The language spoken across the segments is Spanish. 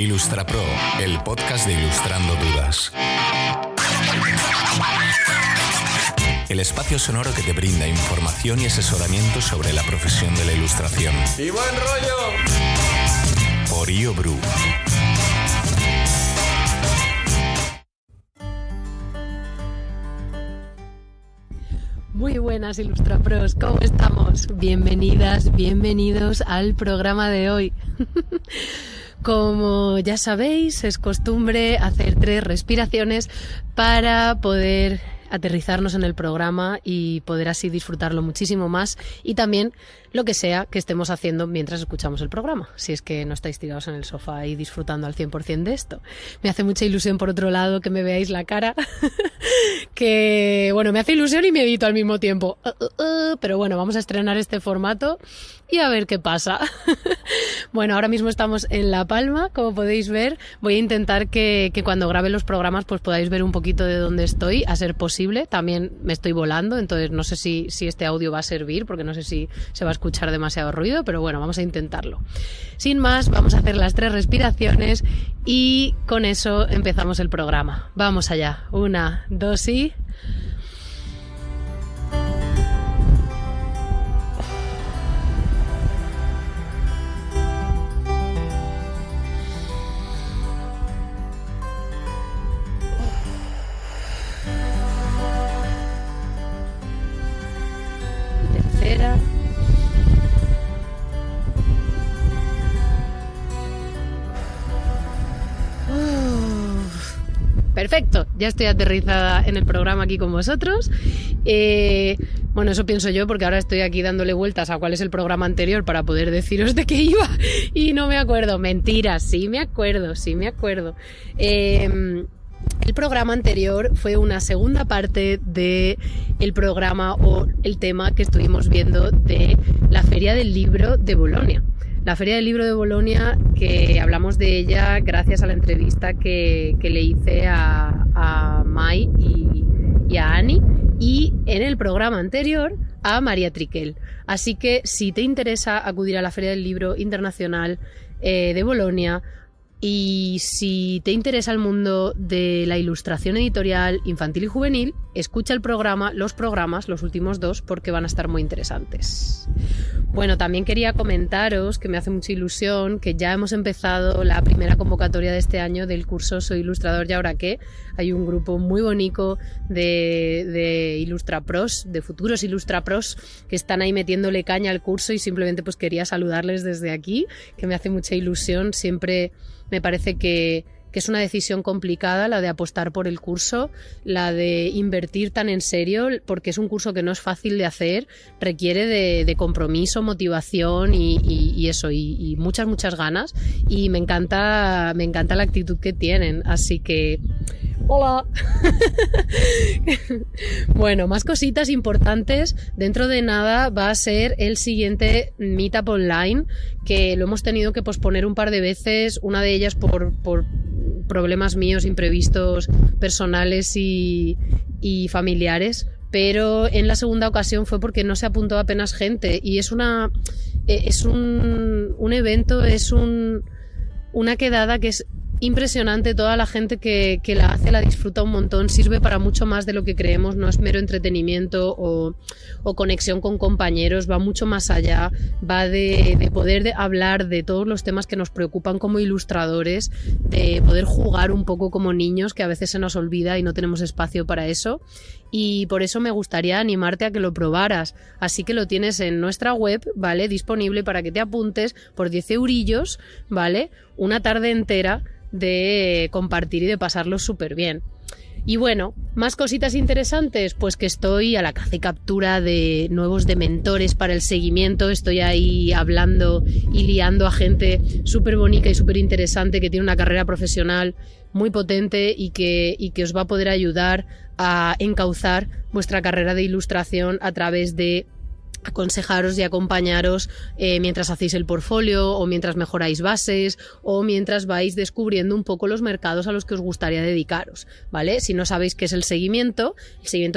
Ilustrapro, el podcast de Ilustrando Dudas. El espacio sonoro que te brinda información y asesoramiento sobre la profesión de la ilustración. ¡Y buen rollo! Por IOBRU. Muy buenas Ilustrapros, ¿cómo estamos? Bienvenidas, bienvenidos al programa de hoy. Como ya sabéis, es costumbre hacer 3 respiraciones para poder aterrizarnos en el programa y poder así disfrutarlo muchísimo más, y también lo que sea que estemos haciendo mientras escuchamos el programa, si es que no estáis tirados en el sofá y disfrutando al 100% de esto. Me hace mucha ilusión, por otro lado, que me veáis la cara, que bueno, me hace ilusión y miedito al mismo tiempo, pero bueno, vamos a estrenar este formato y a ver qué pasa. Bueno, ahora mismo estamos en La Palma, como podéis ver. Voy a intentar que cuando grabe los programas pues podáis ver un poquito de dónde estoy, a ser posible. También me estoy volando, entonces no sé si este audio va a servir, porque no sé si se va a escuchar demasiado ruido, pero bueno, vamos a intentarlo. Sin más, vamos a hacer las 3 respiraciones y con eso empezamos el programa. Vamos allá. 1, 2 y... Tercera. Perfecto, ya estoy aterrizada en el programa aquí con vosotros. Bueno, eso pienso yo, porque ahora estoy aquí dándole vueltas a cuál es el programa anterior para poder deciros de qué iba y no me acuerdo. Mentira, sí me acuerdo. El programa anterior fue una segunda parte de el programa o el tema que estuvimos viendo de la Feria del Libro de Bolonia. La Feria del Libro de Bolonia, que hablamos de ella gracias a la entrevista que le hice a Mai y a Ani, y en el programa anterior a María Triquel. Así que si te interesa acudir a la Feria del Libro Internacional de Bolonia, y si te interesa el mundo de la ilustración editorial infantil y juvenil, escucha los últimos 2, porque van a estar muy interesantes. Bueno, también quería comentaros que me hace mucha ilusión que ya hemos empezado la primera convocatoria de este año del curso Soy Ilustrador y ahora qué. Hay un grupo muy bonito de Ilustrapros, de futuros Ilustrapros, que están ahí metiéndole caña al curso, y simplemente pues quería saludarles desde aquí, que me hace mucha ilusión. Siempre me parece que es una decisión complicada la de apostar por el curso, la de invertir tan en serio, porque es un curso que no es fácil de hacer, requiere de compromiso, motivación y eso, y muchas ganas, y me encanta la actitud que tienen, así que... ¡Hola! Bueno, más cositas importantes. Dentro de nada va a ser el siguiente Meetup Online, que lo hemos tenido que posponer un par de veces, una de ellas por problemas míos imprevistos personales y familiares, pero en la segunda ocasión fue porque no se apuntó apenas gente, y es un evento, es una quedada que es impresionante. Toda la gente que la hace la disfruta un montón, sirve para mucho más de lo que creemos, no es mero entretenimiento o conexión con compañeros, va mucho más allá, va de poder hablar de todos los temas que nos preocupan como ilustradores, de poder jugar un poco como niños, que a veces se nos olvida y no tenemos espacio para eso, y por eso me gustaría animarte a que lo probaras. Así que lo tienes en nuestra web, ¿vale? Disponible para que te apuntes por 10 eurillos, ¿vale? Una tarde entera de compartir y de pasarlo súper bien. Y bueno, más cositas interesantes, pues que estoy a la caza y captura de nuevos mentores para el seguimiento. Estoy ahí hablando y liando a gente súper bonita y súper interesante que tiene una carrera profesional muy potente y que os va a poder ayudar a encauzar vuestra carrera de ilustración a través de aconsejaros y acompañaros mientras hacéis el portfolio, o mientras mejoráis bases, o mientras vais descubriendo un poco los mercados a los que os gustaría dedicaros, ¿vale? Si no sabéis qué es el seguimiento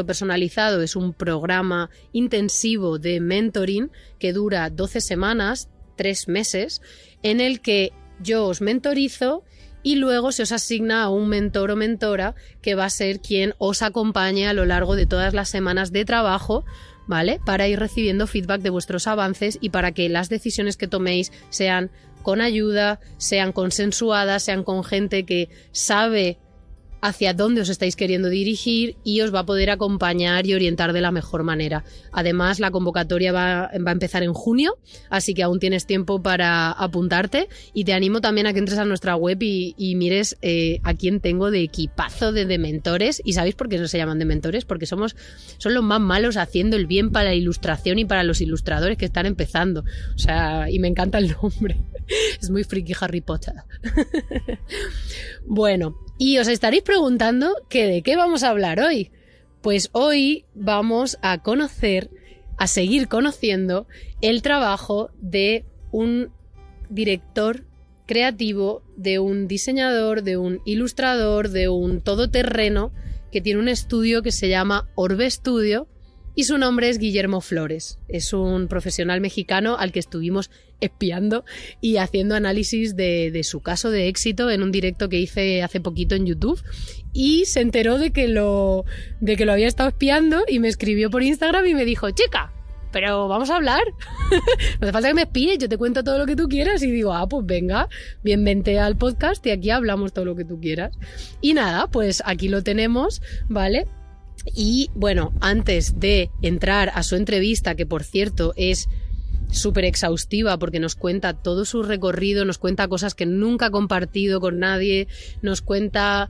personalizado es un programa intensivo de mentoring que dura 12 semanas, 3 meses, en el que yo os mentorizo y luego se os asigna a un mentor o mentora que va a ser quien os acompañe a lo largo de todas las semanas de trabajo, ¿vale? Para ir recibiendo feedback de vuestros avances y para que las decisiones que toméis sean con ayuda, sean consensuadas, sean con gente que sabe hacia dónde os estáis queriendo dirigir y os va a poder acompañar y orientar de la mejor manera. Además, la convocatoria va a empezar en junio, así que aún tienes tiempo para apuntarte y te animo también a que entres a nuestra web y mires a quién tengo de equipazo de mentores. ¿Y sabéis por qué no se llaman de mentores? Porque son los más malos haciendo el bien para la ilustración y para los ilustradores que están empezando. O sea, y me encanta el nombre. Es muy friki Harry Potter. Bueno, y os estaréis preguntando que de qué vamos a hablar hoy. Pues hoy vamos a seguir conociendo el trabajo de un director creativo, de un diseñador, de un ilustrador, de un todoterreno que tiene un estudio que se llama Orbe Studio y su nombre es Guillermo Flores. Es un profesional mexicano al que estuvimos espiando y haciendo análisis de su caso de éxito en un directo que hice hace poquito en YouTube y se enteró de que lo había estado espiando y me escribió por Instagram y me dijo: chica, pero vamos a hablar. No hace falta que me espíes, yo te cuento todo lo que tú quieras. Y digo, pues venga, bienvente al podcast y aquí hablamos todo lo que tú quieras. Y nada, pues aquí lo tenemos, ¿vale? Y bueno, antes de entrar a su entrevista, que por cierto es súper exhaustiva porque nos cuenta todo su recorrido, nos cuenta cosas que nunca ha compartido con nadie, nos cuenta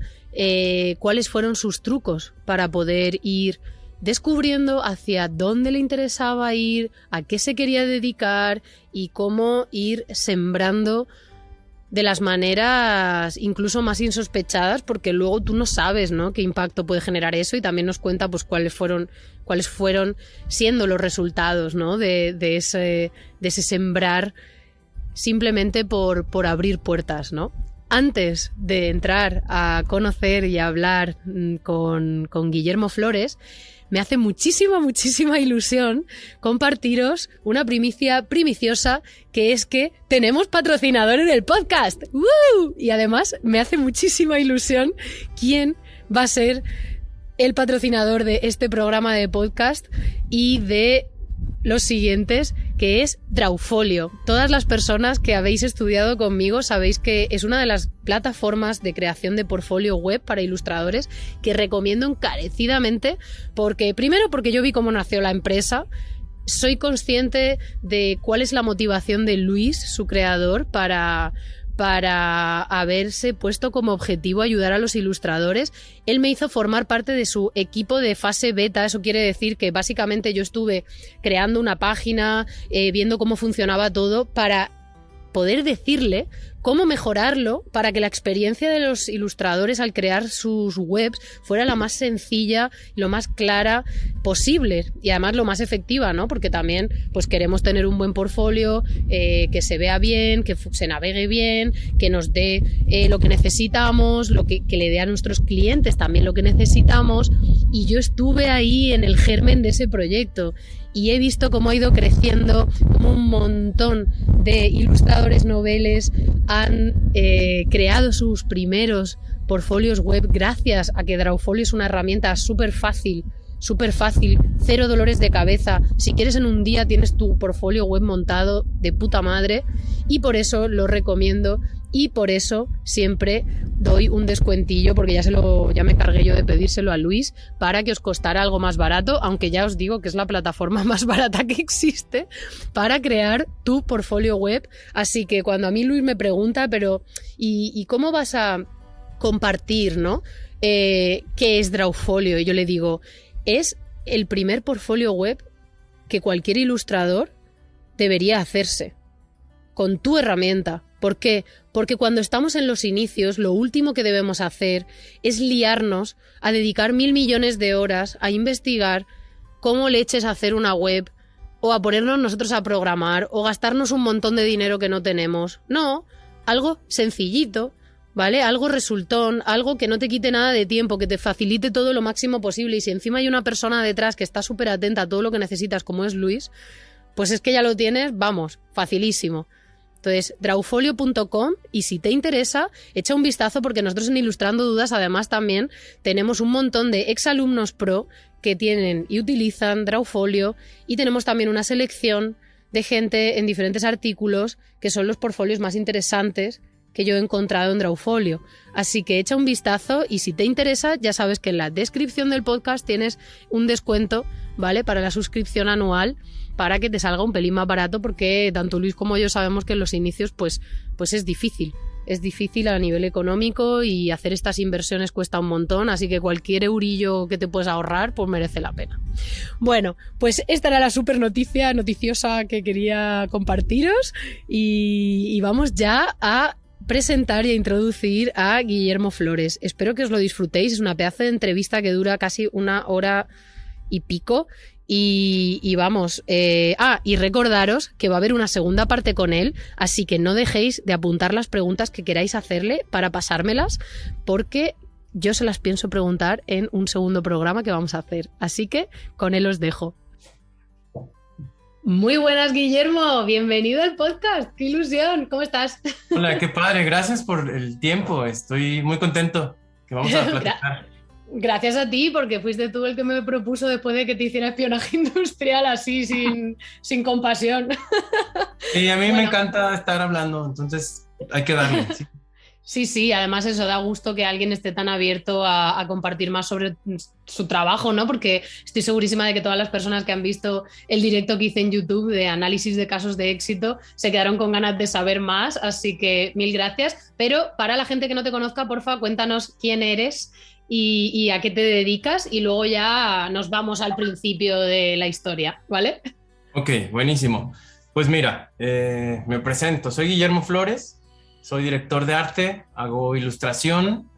cuáles fueron sus trucos para poder ir descubriendo hacia dónde le interesaba ir, a qué se quería dedicar y cómo ir sembrando de las maneras incluso más insospechadas, porque luego tú no sabes, ¿no?, qué impacto puede generar eso, y también nos cuenta pues cuáles fueron siendo los resultados, ¿no?, de ese sembrar simplemente por abrir puertas, ¿no? Antes de entrar a conocer y a hablar con Guillermo Flores, me hace muchísima ilusión compartiros una primicia primiciosa, que es que tenemos patrocinador en el podcast. ¡Woo! Y además me hace muchísima ilusión quién va a ser el patrocinador de este programa de podcast y de los siguientes, que es Drawfolio. Todas las personas que habéis estudiado conmigo sabéis que es una de las plataformas de creación de portfolio web para ilustradores que recomiendo encarecidamente, porque yo vi cómo nació la empresa, soy consciente de cuál es la motivación de Luis, su creador, para haberse puesto como objetivo ayudar a los ilustradores. Él me hizo formar parte de su equipo de fase beta. Eso quiere decir que básicamente yo estuve creando una página, viendo cómo funcionaba todo, para poder decirle cómo mejorarlo para que la experiencia de los ilustradores al crear sus webs fuera la más sencilla y lo más clara posible, y además lo más efectiva, ¿no? Porque también pues queremos tener un buen portfolio, que se vea bien, que se navegue bien, que nos dé lo que necesitamos, que le dé a nuestros clientes también lo que necesitamos. Y yo estuve ahí en el germen de ese proyecto y he visto cómo ha ido creciendo, como un montón de ilustradores noveles han creado sus primeros portfolios web gracias a que Drawfolio es una herramienta súper fácil, 0 dolores de cabeza. Si quieres, en un día tienes tu portfolio web montado de puta madre, y por eso lo recomiendo. Y por eso siempre doy un descuentillo, porque ya me cargué yo de pedírselo a Luis para que os costara algo más barato, aunque ya os digo que es la plataforma más barata que existe para crear tu portfolio web. Así que cuando a mí Luis me pregunta, pero ¿y cómo vas a compartir, ¿no? ¿Qué es Drawfolio? Y yo le digo, es el primer portfolio web que cualquier ilustrador debería hacerse con tu herramienta. ¿Por qué? Porque cuando estamos en los inicios, lo último que debemos hacer es liarnos a dedicar 1.000 millones de horas a investigar cómo leches hacer una web, o a ponernos nosotros a programar, o gastarnos un montón de dinero que no tenemos. No, algo sencillito, ¿vale? Algo resultón, algo que no te quite nada de tiempo, que te facilite todo lo máximo posible. Y si encima hay una persona detrás que está súper atenta a todo lo que necesitas, como es Luis, pues es que ya lo tienes, vamos, facilísimo. Entonces, drawfolio.com, y si te interesa, echa un vistazo, porque nosotros en Ilustrando Dudas además también tenemos un montón de exalumnos pro que tienen y utilizan Drawfolio, y tenemos también una selección de gente en diferentes artículos que son los portfolios más interesantes que yo he encontrado en Drawfolio. Así que echa un vistazo, y si te interesa, ya sabes que en la descripción del podcast tienes un descuento, ¿vale?, para la suscripción anual, para que te salga un pelín más barato, porque tanto Luis como yo sabemos que en los inicios pues es difícil. Es difícil a nivel económico, y hacer estas inversiones cuesta un montón, así que cualquier eurillo que te puedes ahorrar pues merece la pena. Bueno, pues esta era la super noticiosa que quería compartiros, y vamos ya a presentar y a introducir a Guillermo Flores. Espero que os lo disfrutéis, es una pedazo de entrevista que dura casi 1 hora y pico. Y vamos, y recordaros que va a haber una segunda parte con él, así que no dejéis de apuntar las preguntas que queráis hacerle para pasármelas, porque yo se las pienso preguntar en un segundo programa que vamos a hacer. Así que con él os dejo. Muy buenas, Guillermo, bienvenido al podcast, qué ilusión, ¿cómo estás? Hola, qué padre, gracias por el tiempo, estoy muy contento que vamos a platicar. Gracias a ti, porque fuiste tú el que me propuso después de que te hiciera espionaje industrial así, sin compasión. Sí, a mí me encanta estar hablando, entonces hay que darle. Sí, además eso da gusto que alguien esté tan abierto a compartir más sobre su trabajo, ¿no? Porque estoy segurísima de que todas las personas que han visto el directo que hice en YouTube de análisis de casos de éxito se quedaron con ganas de saber más, así que mil gracias. Pero para la gente que no te conozca, porfa, cuéntanos quién eres y a qué te dedicas, y luego ya nos vamos al principio de la historia, ¿vale? Ok, buenísimo. Pues mira, me presento, soy Guillermo Flores. Soy director de arte, hago ilustración,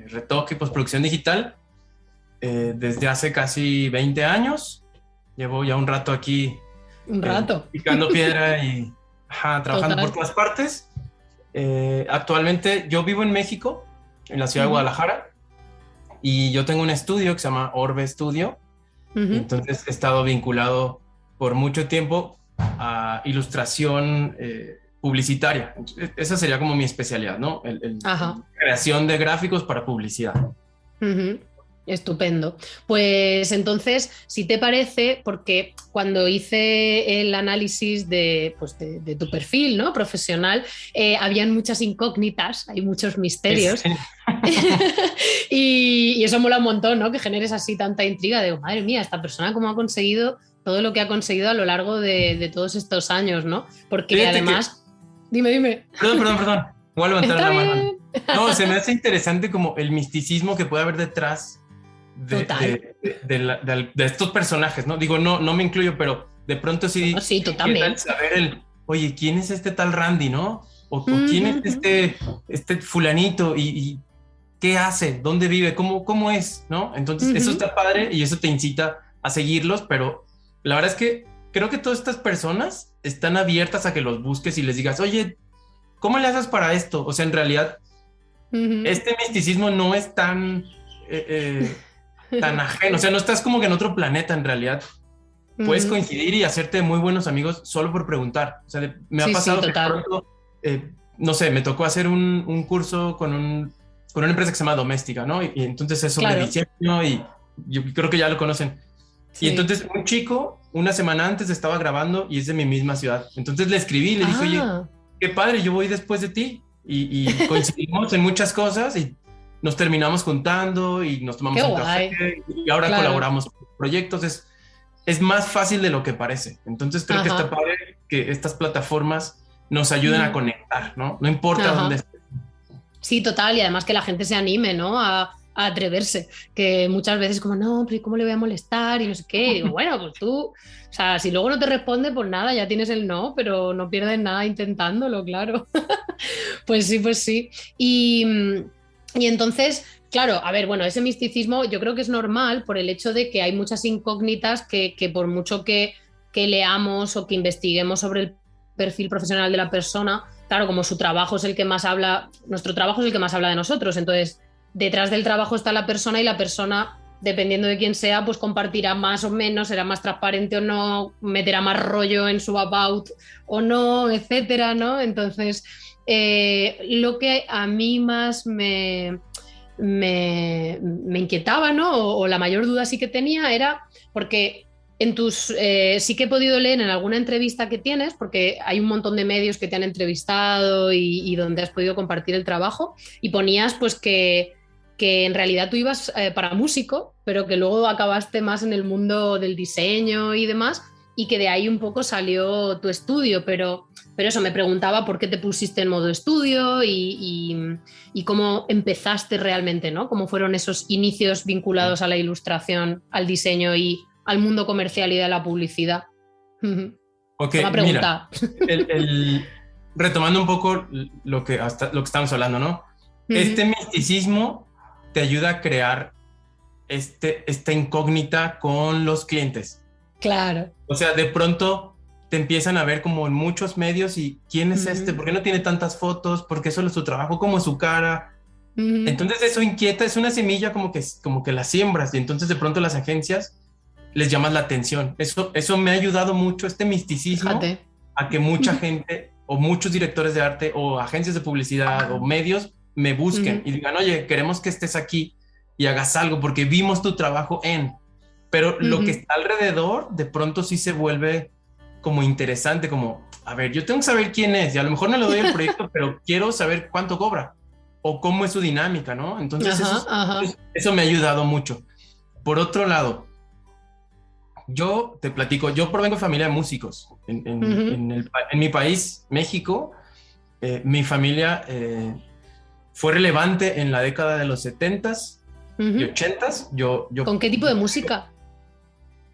retoque y postproducción digital desde hace casi 20 años. Llevo ya un rato aquí. Un rato. Picando piedra y trabajando por todas partes. Actualmente yo vivo en México, en la ciudad de Guadalajara, y yo tengo un estudio que se llama Orbe Studio. Entonces he estado vinculado por mucho tiempo a ilustración publicitaria. Esa sería como mi especialidad, ¿no? Creación de gráficos para publicidad. Estupendo. Pues entonces, si te parece, porque cuando hice el análisis de tu perfil, ¿no?, profesional, habían muchas incógnitas, hay muchos misterios. Sí. y eso mola un montón, ¿no?, que generes así tanta intriga. Digo, madre mía, esta persona cómo ha conseguido todo lo que ha conseguido a lo largo de todos estos años, ¿no? Porque fíjate además... Dime. Perdón. Voy a levantar la mano. No, se me hace interesante como el misticismo que puede haber detrás de estos personajes, ¿no? Digo, no me incluyo, pero de pronto sí. No, sí, tú también. Saber oye, ¿quién es este tal Randy, no? O ¿quién es este fulanito? ¿Y qué hace? ¿Dónde vive? ¿Cómo es? ¿No? Entonces eso está padre y eso te incita a seguirlos, pero la verdad es que creo que todas estas personas están abiertas a que los busques y les digas, oye, ¿cómo le haces para esto? O sea, en realidad, este misticismo no es tan ajeno. O sea, no estás como que en otro planeta, en realidad. Puedes coincidir y hacerte muy buenos amigos solo por preguntar. O sea, me ha pasado que pronto, no sé, me tocó hacer un curso con una empresa que se llama Doméstica, ¿no? Y entonces es sobre diseño, y yo creo que ya lo conocen. Sí. Y entonces un chico, una semana antes estaba grabando y es de mi misma ciudad. Entonces le escribí y le dije, oye, qué padre, yo voy después de ti. Y coincidimos en muchas cosas y nos terminamos juntando y nos tomamos un café y ahora colaboramos en proyectos. Es más fácil de lo que parece. Entonces creo que está padre que estas plataformas nos ayuden a conectar, ¿no? No importa dónde estés. Sí, total, y además que la gente se anime, ¿no?, a atreverse, que muchas veces como, no, pero ¿cómo le voy a molestar? Y no sé qué, y digo, bueno, pues tú, o sea, si luego no te responde, pues nada, ya tienes el no, pero no pierdes nada intentándolo, claro. Pues sí. Y entonces, claro, a ver, bueno, ese misticismo yo creo que es normal por el hecho de que hay muchas incógnitas que por mucho que leamos o que investiguemos sobre el perfil profesional de la persona, claro, como su trabajo es el que más habla, nuestro trabajo es el que más habla de nosotros, entonces detrás del trabajo está la persona y la persona dependiendo de quién sea, pues compartirá más o menos, será más transparente o no, meterá más rollo en su about o no, etcétera, ¿no? Entonces, lo que a mí más me inquietaba, ¿no? O la mayor duda sí que tenía era porque en tus sí que he podido leer en alguna entrevista que tienes, porque hay un montón de medios que te han entrevistado y donde has podido compartir el trabajo, y ponías pues que en realidad tú ibas para músico, pero que luego acabaste más en el mundo del diseño y demás, y que de ahí un poco salió tu estudio, pero eso, me preguntaba por qué te pusiste en modo estudio y cómo empezaste realmente, ¿no? Cómo fueron esos inicios vinculados a la ilustración, al diseño y al mundo comercial y de la publicidad. Okay, una pregunta. Mira, retomando un poco lo que estamos hablando, ¿no? Este misticismo te ayuda a crear esta incógnita con los clientes. Claro. O sea, de pronto te empiezan a ver como en muchos medios y ¿quién es este? ¿Por qué no tiene tantas fotos? ¿Por qué solo su trabajo? ¿Cómo es su cara? Entonces eso inquieta, es una semilla como que la siembras y entonces de pronto las agencias les llamas la atención. Eso me ha ayudado mucho, este misticismo, Fíjate. A que mucha gente o muchos directores de arte o agencias de publicidad o medios me busquen y digan, oye, queremos que estés aquí y hagas algo porque vimos tu trabajo pero lo que está alrededor de pronto sí se vuelve como interesante, como, a ver, yo tengo que saber quién es y a lo mejor no le doy el proyecto, pero quiero saber cuánto cobra o cómo es su dinámica, ¿no? Entonces eso me ha ayudado mucho. Por otro lado, yo te platico, yo provengo de familia de músicos. En mi país, México, mi familia fue relevante en la década de los 70s y 80s. ¿Con qué tipo de música?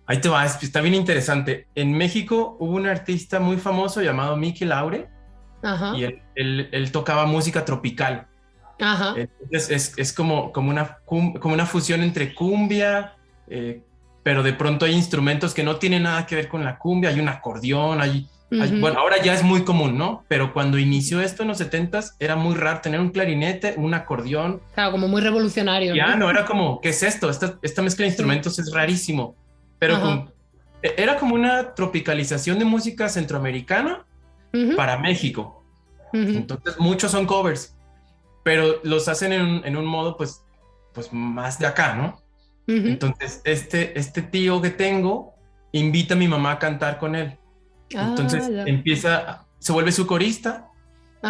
Ahí te va, está bien interesante. En México hubo un artista muy famoso llamado Mickey Laure y él tocaba música tropical. Entonces es como una fusión entre cumbia, pero de pronto hay instrumentos que no tienen nada que ver con la cumbia, hay un acordeón, bueno, ahora ya es muy común, ¿no? Pero cuando inició esto en los 70s era muy raro tener un clarinete, un acordeón. Claro, como muy revolucionario. Ya, no, era como, ¿qué es esto? Esta mezcla de instrumentos es rarísimo. Pero era como una tropicalización de música centroamericana para México. Entonces muchos son covers, pero los hacen en un modo pues más de acá, ¿no? Entonces este tío que tengo invita a mi mamá a cantar con él. Entonces se vuelve su corista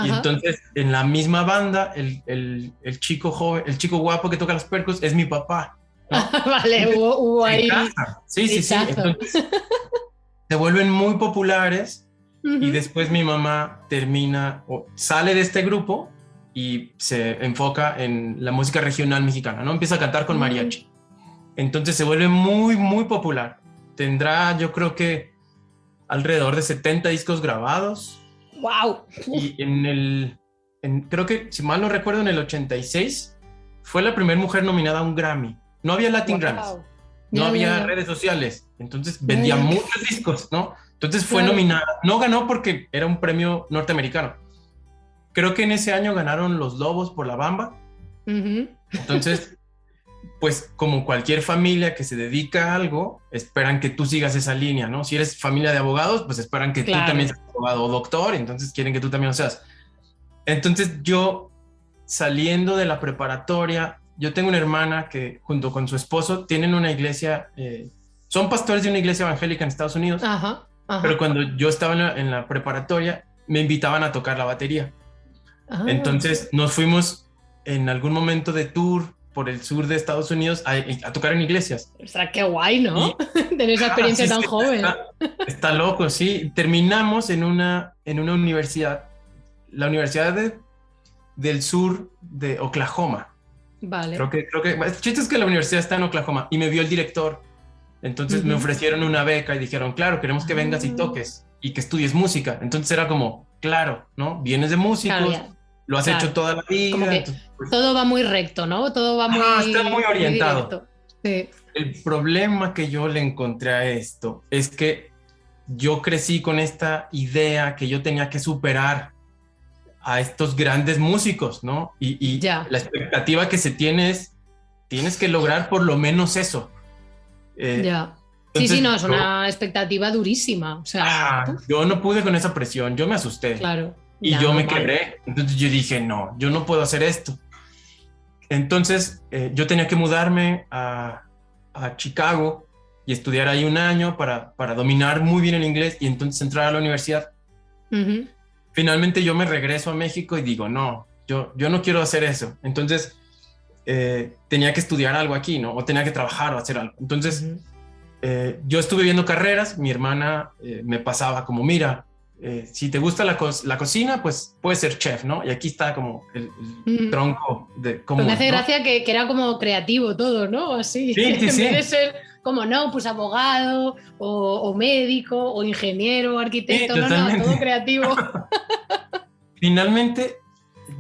y entonces en la misma banda el chico joven, el chico guapo que toca los percos es mi papá, ¿no? Vale, hubo ahí. Sí. Entonces se vuelven muy populares y después mi mamá sale de este grupo y se enfoca en la música regional mexicana, ¿no? Empieza a cantar con mariachi. Entonces se vuelve muy, muy popular. Tendrá, yo creo que alrededor de 70 discos grabados. ¡Wow! Y creo que, si mal no recuerdo, en el 86 fue la primera mujer nominada a un Grammy. No había Latin Grammys, no había redes sociales, entonces vendía muchos discos, ¿no? Entonces fue nominada. No ganó porque era un premio norteamericano. Creo que en ese año ganaron Los Lobos por La Bamba. Entonces, pues como cualquier familia que se dedica a algo, esperan que tú sigas esa línea, ¿no? Si eres familia de abogados, pues esperan que tú también seas abogado o doctor, entonces quieren que tú también lo seas. Entonces yo, saliendo de la preparatoria, yo tengo una hermana que junto con su esposo tienen una iglesia, son pastores de una iglesia evangélica en Estados Unidos, pero cuando yo estaba en la preparatoria me invitaban a tocar la batería. Entonces nos fuimos en algún momento de tour por el sur de Estados Unidos a tocar en iglesias. O sea, qué guay, ¿no? Tener esa experiencia tan joven. Está loco, sí. Terminamos en una universidad, la Universidad del Sur de Oklahoma. Vale. Creo que el chiste es que la universidad está en Oklahoma y me vio el director. Entonces me ofrecieron una beca y dijeron, claro, queremos que vengas y toques y que estudies música. Entonces era como, claro, ¿no? Vienes de músicos, lo has hecho toda la vida. Como que entonces, pues, todo va muy recto, ¿no? Todo va muy... está muy orientado. Muy sí. El problema que yo le encontré a esto es que yo crecí con esta idea que yo tenía que superar a estos grandes músicos, ¿no? Y la expectativa que se tiene es, tienes que lograr por lo menos eso. Ya. Sí, no, es una expectativa durísima. O sea, yo no pude con esa presión, yo me asusté. Claro. Y yo me quebré. Entonces yo dije, no, yo no puedo hacer esto. Entonces yo tenía que mudarme a Chicago y estudiar ahí un año para dominar muy bien el inglés y entonces entrar a la universidad. Uh-huh. Finalmente yo me regreso a México y digo, no, yo no quiero hacer eso. Entonces tenía que estudiar algo aquí, ¿no? O tenía que trabajar o hacer algo. Entonces yo estuve viendo carreras, mi hermana me pasaba como, mira, si te gusta la cocina, pues puedes ser chef, ¿no? Y aquí está como el tronco de cómo... Pues me hace ¿no? gracia que era como creativo todo, ¿no? Así, sí. En vez de ser como, no, pues abogado o médico o ingeniero o arquitecto, sí, no, todo creativo. Finalmente,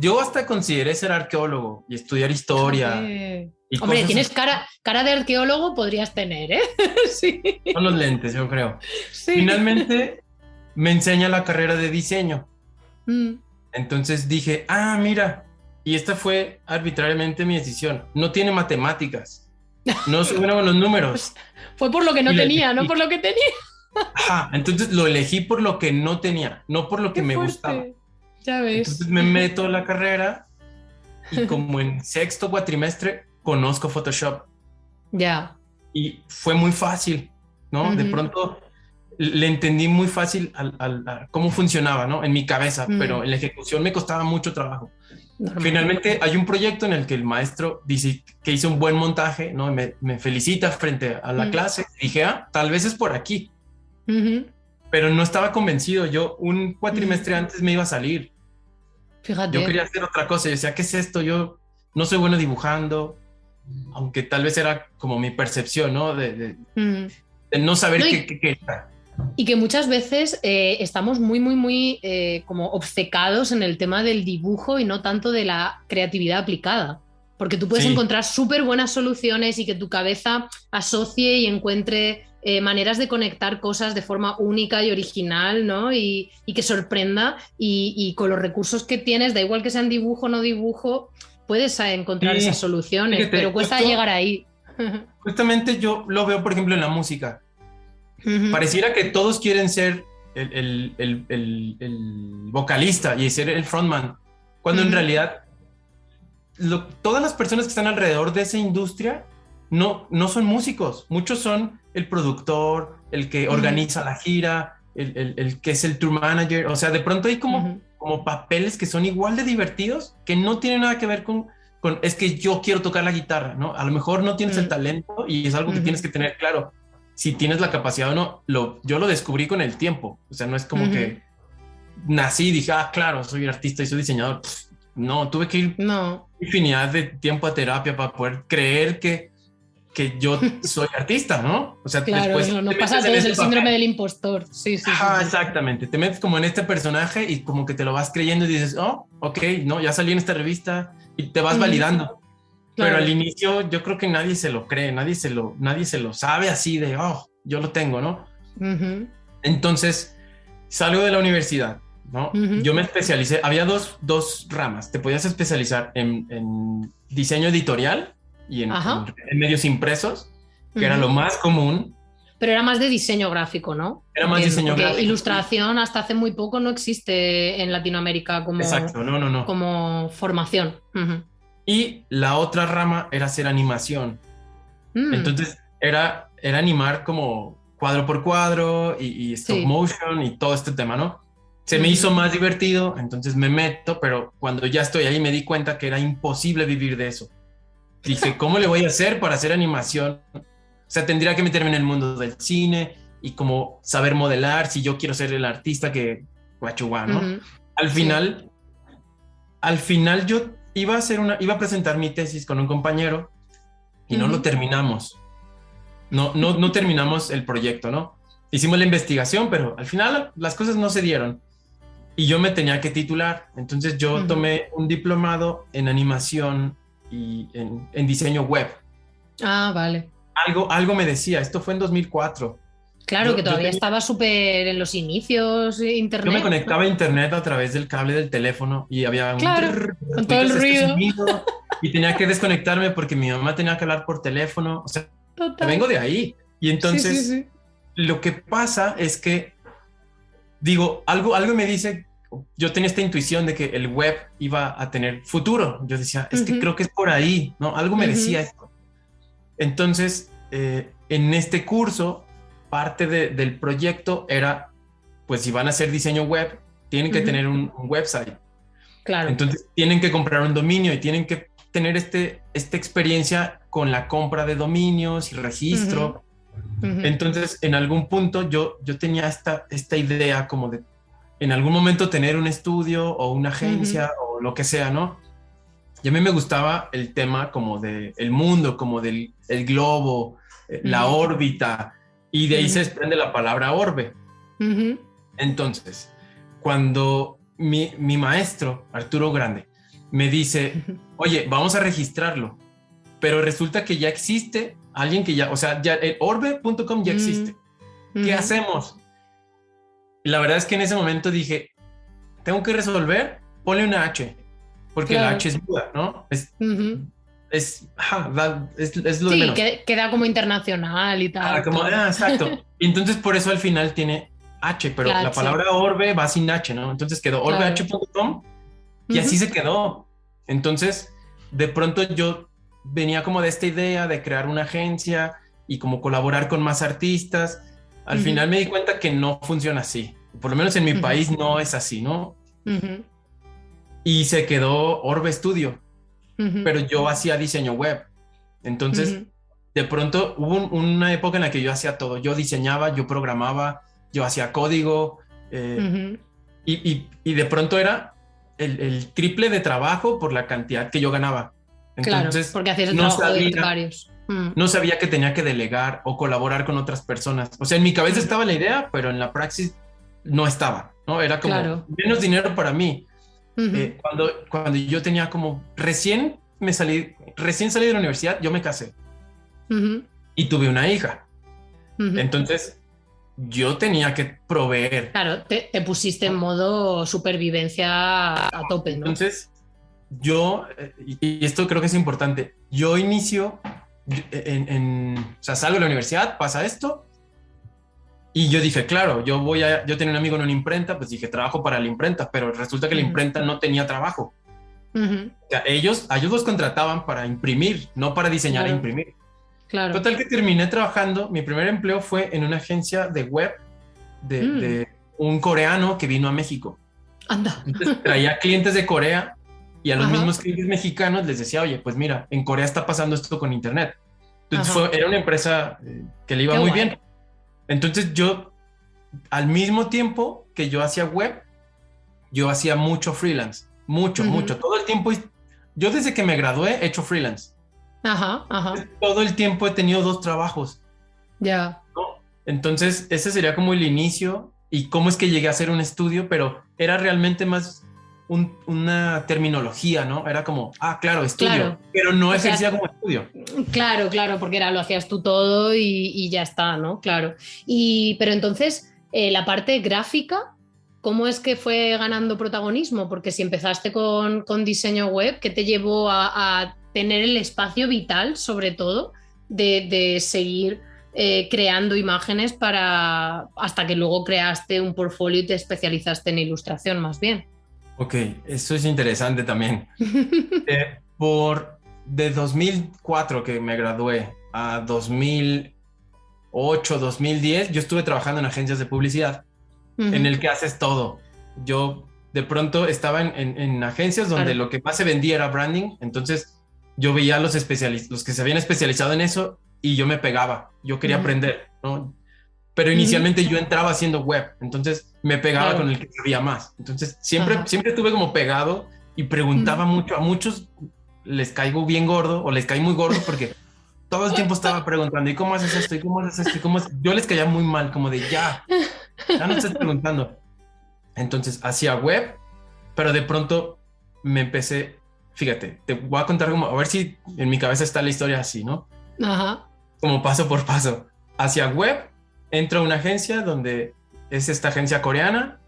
yo hasta consideré ser arqueólogo y estudiar historia. Hombre, tienes cara de arqueólogo, podrías tener, ¿eh? Sí. Son los lentes, yo creo. Sí. Finalmente me enseña la carrera de diseño. Entonces dije, mira, y esta fue arbitrariamente mi decisión. No tiene matemáticas. No soy bueno con los números. Fue por lo que no tenía, no por lo que tenía. Entonces lo elegí por lo que no tenía, no por lo que me gustaba. Ya ves. Entonces me meto a la carrera y como en sexto cuatrimestre conozco Photoshop. Ya. Y fue muy fácil, ¿no? Uh-huh. De pronto le entendí muy fácil a cómo funcionaba, ¿no? En mi cabeza, pero en la ejecución me costaba mucho trabajo. Normal. Finalmente hay un proyecto en el que el maestro dice que hice un buen montaje, ¿no? Me felicita frente a la clase. Dije, tal vez es por aquí. Uh-huh. Pero no estaba convencido. Yo un cuatrimestre antes me iba a salir. Fíjate. Yo quería hacer otra cosa. Yo decía, ¿qué es esto? Yo no soy bueno dibujando, aunque tal vez era como mi percepción, ¿no? De no saber qué era. Y que muchas veces estamos muy como obcecados en el tema del dibujo y no tanto de la creatividad aplicada. Porque tú puedes encontrar súper buenas soluciones y que tu cabeza asocie y encuentre maneras de conectar cosas de forma única y original, ¿no? Y que sorprenda. Y con los recursos que tienes, da igual que sean dibujo o no dibujo, puedes encontrar esas soluciones, fíjate, pero cuesta llegar ahí. Justamente yo lo veo, por ejemplo, en la música. Uh-huh. Pareciera que todos quieren ser el vocalista y ser el frontman, cuando en realidad todas las personas que están alrededor de esa industria no son músicos. Muchos son el productor, el que organiza la gira, el que es el tour manager. O sea, de pronto hay como papeles que son igual de divertidos, que no tienen nada que ver con es que yo quiero tocar la guitarra, ¿no? A lo mejor no tienes el talento y es algo que tienes que tener claro. Si tienes la capacidad o no, yo lo descubrí con el tiempo. O sea, no es como que nací y dije, claro, soy artista y soy diseñador. No, tuve que ir infinidad de tiempo a terapia para poder creer que yo soy artista, ¿no? O sea, claro, después no pasa todo, es el síndrome del impostor. Sí. Exactamente. Te metes como en este personaje y como que te lo vas creyendo y dices, ok, no, ya salí en esta revista y te vas validando. Claro. Pero al inicio yo creo que nadie se lo cree, nadie se lo sabe así de, yo lo tengo, ¿no? Uh-huh. Entonces salgo de la universidad, ¿no? Uh-huh. Yo me especialicé, había dos ramas, te podías especializar en diseño editorial y en medios impresos, que era lo más común. Pero era más de diseño gráfico, ¿no? Era más diseño gráfico. Ilustración hasta hace muy poco no existe en Latinoamérica como, exacto, no. Como formación. Uh-huh. Y la otra rama era hacer animación. Entonces era animar como cuadro por cuadro y stop motion y todo este tema, ¿no? Se me hizo más divertido, entonces me meto, pero cuando ya estoy ahí me di cuenta que era imposible vivir de eso. Dije, ¿cómo le voy a hacer para hacer animación? O sea, tendría que meterme en el mundo del cine y como saber modelar si yo quiero ser el artista que guachuá, ¿no? Uh-huh. Al final yo iba a presentar mi tesis con un compañero y no lo terminamos. No terminamos el proyecto, ¿no? Hicimos la investigación, pero al final las cosas no se dieron. Y yo me tenía que titular. Entonces yo tomé un diplomado en animación y en diseño web. Vale. Algo me decía, esto fue en 2004. Claro, que todavía estaba súper en los inicios de internet. Yo me conectaba a internet a través del cable del teléfono y había con todo el ruido. y tenía que desconectarme porque mi mamá tenía que hablar por teléfono. O sea, Total. vengo de ahí. Y entonces Sí. lo que pasa es que, digo, algo me dice, yo tenía esta intuición de que el web iba a tener futuro. Yo decía, es que creo que es por ahí, ¿no? Algo me decía esto. Entonces, en este curso, parte del proyecto era, pues si van a hacer diseño web, tienen que tener un website. Claro. Entonces, tienen que comprar un dominio y tienen que tener esta experiencia con la compra de dominios y registro. Entonces, en algún punto yo tenía esta idea como de en algún momento tener un estudio o una agencia o lo que sea, ¿no? Y a mí me gustaba el tema como del mundo, como del el globo, la órbita, y de ahí se desprende la palabra orbe. Entonces, cuando mi maestro, Arturo Grande, me dice, oye, vamos a registrarlo, pero resulta que ya existe alguien que ya, o sea, ya el orbe.com ya existe. ¿Qué hacemos? La verdad es que en ese momento dije, tengo que resolver, ponle una H, porque la H es muda, ¿no? Es lo de menos. Sí, queda como internacional y tal. Exacto. Y entonces por eso al final tiene H, pero la palabra orbe va sin H, ¿no? Entonces quedó orbeh.com y así se quedó. Entonces, de pronto yo venía como de esta idea de crear una agencia y como colaborar con más artistas. Al final me di cuenta que no funciona así. Por lo menos en mi país no es así, ¿no? Y se quedó Orbe Studio, pero yo hacía diseño web. Entonces, de pronto hubo una época en la que yo hacía todo. Yo diseñaba, yo programaba, yo hacía código. Y de pronto era el triple de trabajo por la cantidad que yo ganaba. Entonces, claro, porque hacías el trabajo de varios. No sabía que tenía que delegar o colaborar con otras personas. O sea, en mi cabeza estaba la idea, pero en la praxis no estaba, ¿no? Era como menos dinero para mí. Cuando yo tenía como recién salí de la universidad, yo me casé y tuve una hija. Entonces, yo tenía que proveer. Claro, te pusiste en modo supervivencia a tope, ¿no? Entonces, yo, y esto creo que es importante, yo inicio o sea, salgo de la universidad, pasa esto, y yo dije, claro, yo tenía un amigo en una imprenta, pues dije, trabajo para la imprenta, pero resulta que la imprenta no tenía trabajo. O sea, ellos los contrataban para imprimir, no para diseñar e imprimir. Claro. Total que terminé trabajando, mi primer empleo fue en una agencia de web de un coreano que vino a México. Anda. Entonces, traía clientes de Corea y a los mismos clientes mexicanos les decía, oye, pues mira, en Corea está pasando esto con internet. Entonces era una empresa que le iba muy bien. Entonces yo, al mismo tiempo que yo hacía web, yo hacía mucho freelance, mucho, todo el tiempo. Yo desde que me gradué he hecho freelance. Todo el tiempo he tenido 2 trabajos. Ya. ¿No? Entonces ese sería como el inicio y cómo es que llegué a hacer un estudio, pero era realmente más una terminología, ¿no? Era como, claro, estudio, pero no ejercía como estudio. Claro, porque lo hacías tú todo y ya está, ¿no? Claro. Pero entonces, la parte gráfica, ¿cómo es que fue ganando protagonismo? Porque si empezaste con diseño web, ¿qué te llevó a tener el espacio vital, sobre todo, de seguir creando imágenes hasta que luego creaste un portfolio y te especializaste en ilustración más bien? Ok, eso es interesante también. De 2004 que me gradué a 2008, 2010, yo estuve trabajando en agencias de publicidad en el que haces todo. Yo de pronto estaba en agencias donde lo que más se vendía era branding, entonces yo veía a los que se habían especializado en eso y yo me pegaba, yo quería aprender, ¿no? Pero inicialmente yo entraba haciendo web, entonces me pegaba con el que sabía más. Entonces siempre estuve como pegado y preguntaba mucho. A muchos les caigo bien gordo o les caí muy gordo porque todo el tiempo estaba preguntando, ¿y cómo haces esto? ¿Y cómo haces esto? ¿Y cómo haces? Yo les caía muy mal, como de ya no estés preguntando. Entonces hacía web, pero de pronto me empecé, fíjate, te voy a contar como, a ver si en mi cabeza está la historia así, ¿no? Como paso por paso. Hacía web, entro a una agencia donde es esta agencia coreana,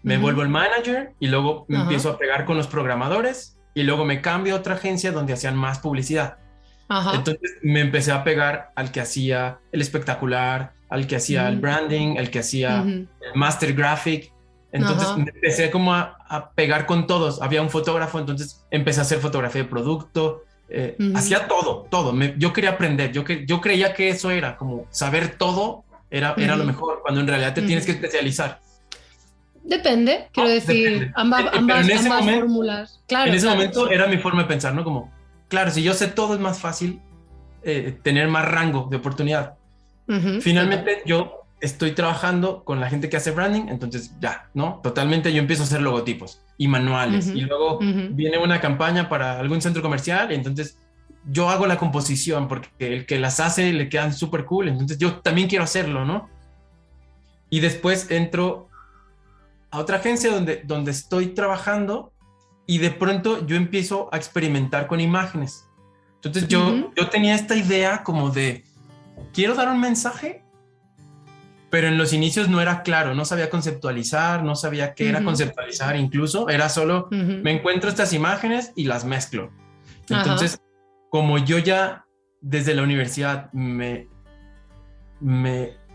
me vuelvo el manager y luego me empiezo a pegar con los programadores y luego me cambio a otra agencia donde hacían más publicidad. Ajá. Entonces me empecé a pegar al que hacía el espectacular, al que hacía el branding, el que hacía el master graphic. Entonces me empecé como a pegar con todos. Había un fotógrafo, entonces empecé a hacer fotografía de producto. Hacía todo. Yo quería aprender. Yo creía que eso era como saber todo era lo mejor, cuando en realidad te tienes que especializar. Depende, quiero decir, depende. ambas fórmulas. Claro, en ese momento era mi forma de pensar, ¿no? Como, claro, si yo sé todo es más fácil tener más rango de oportunidad. Finalmente yo estoy trabajando con la gente que hace branding, entonces ya, ¿no? Totalmente yo empiezo a hacer logotipos y manuales y luego viene una campaña para algún centro comercial y entonces yo hago la composición porque el que las hace le quedan súper cool, entonces yo también quiero hacerlo, ¿no? Y después entro a otra agencia donde estoy trabajando y de pronto yo empiezo a experimentar con imágenes. Entonces yo tenía esta idea como de, quiero dar un mensaje, pero en los inicios no era claro, no sabía conceptualizar, no sabía qué era conceptualizar incluso, era solo, me encuentro estas imágenes y las mezclo. Entonces, como yo ya desde la universidad me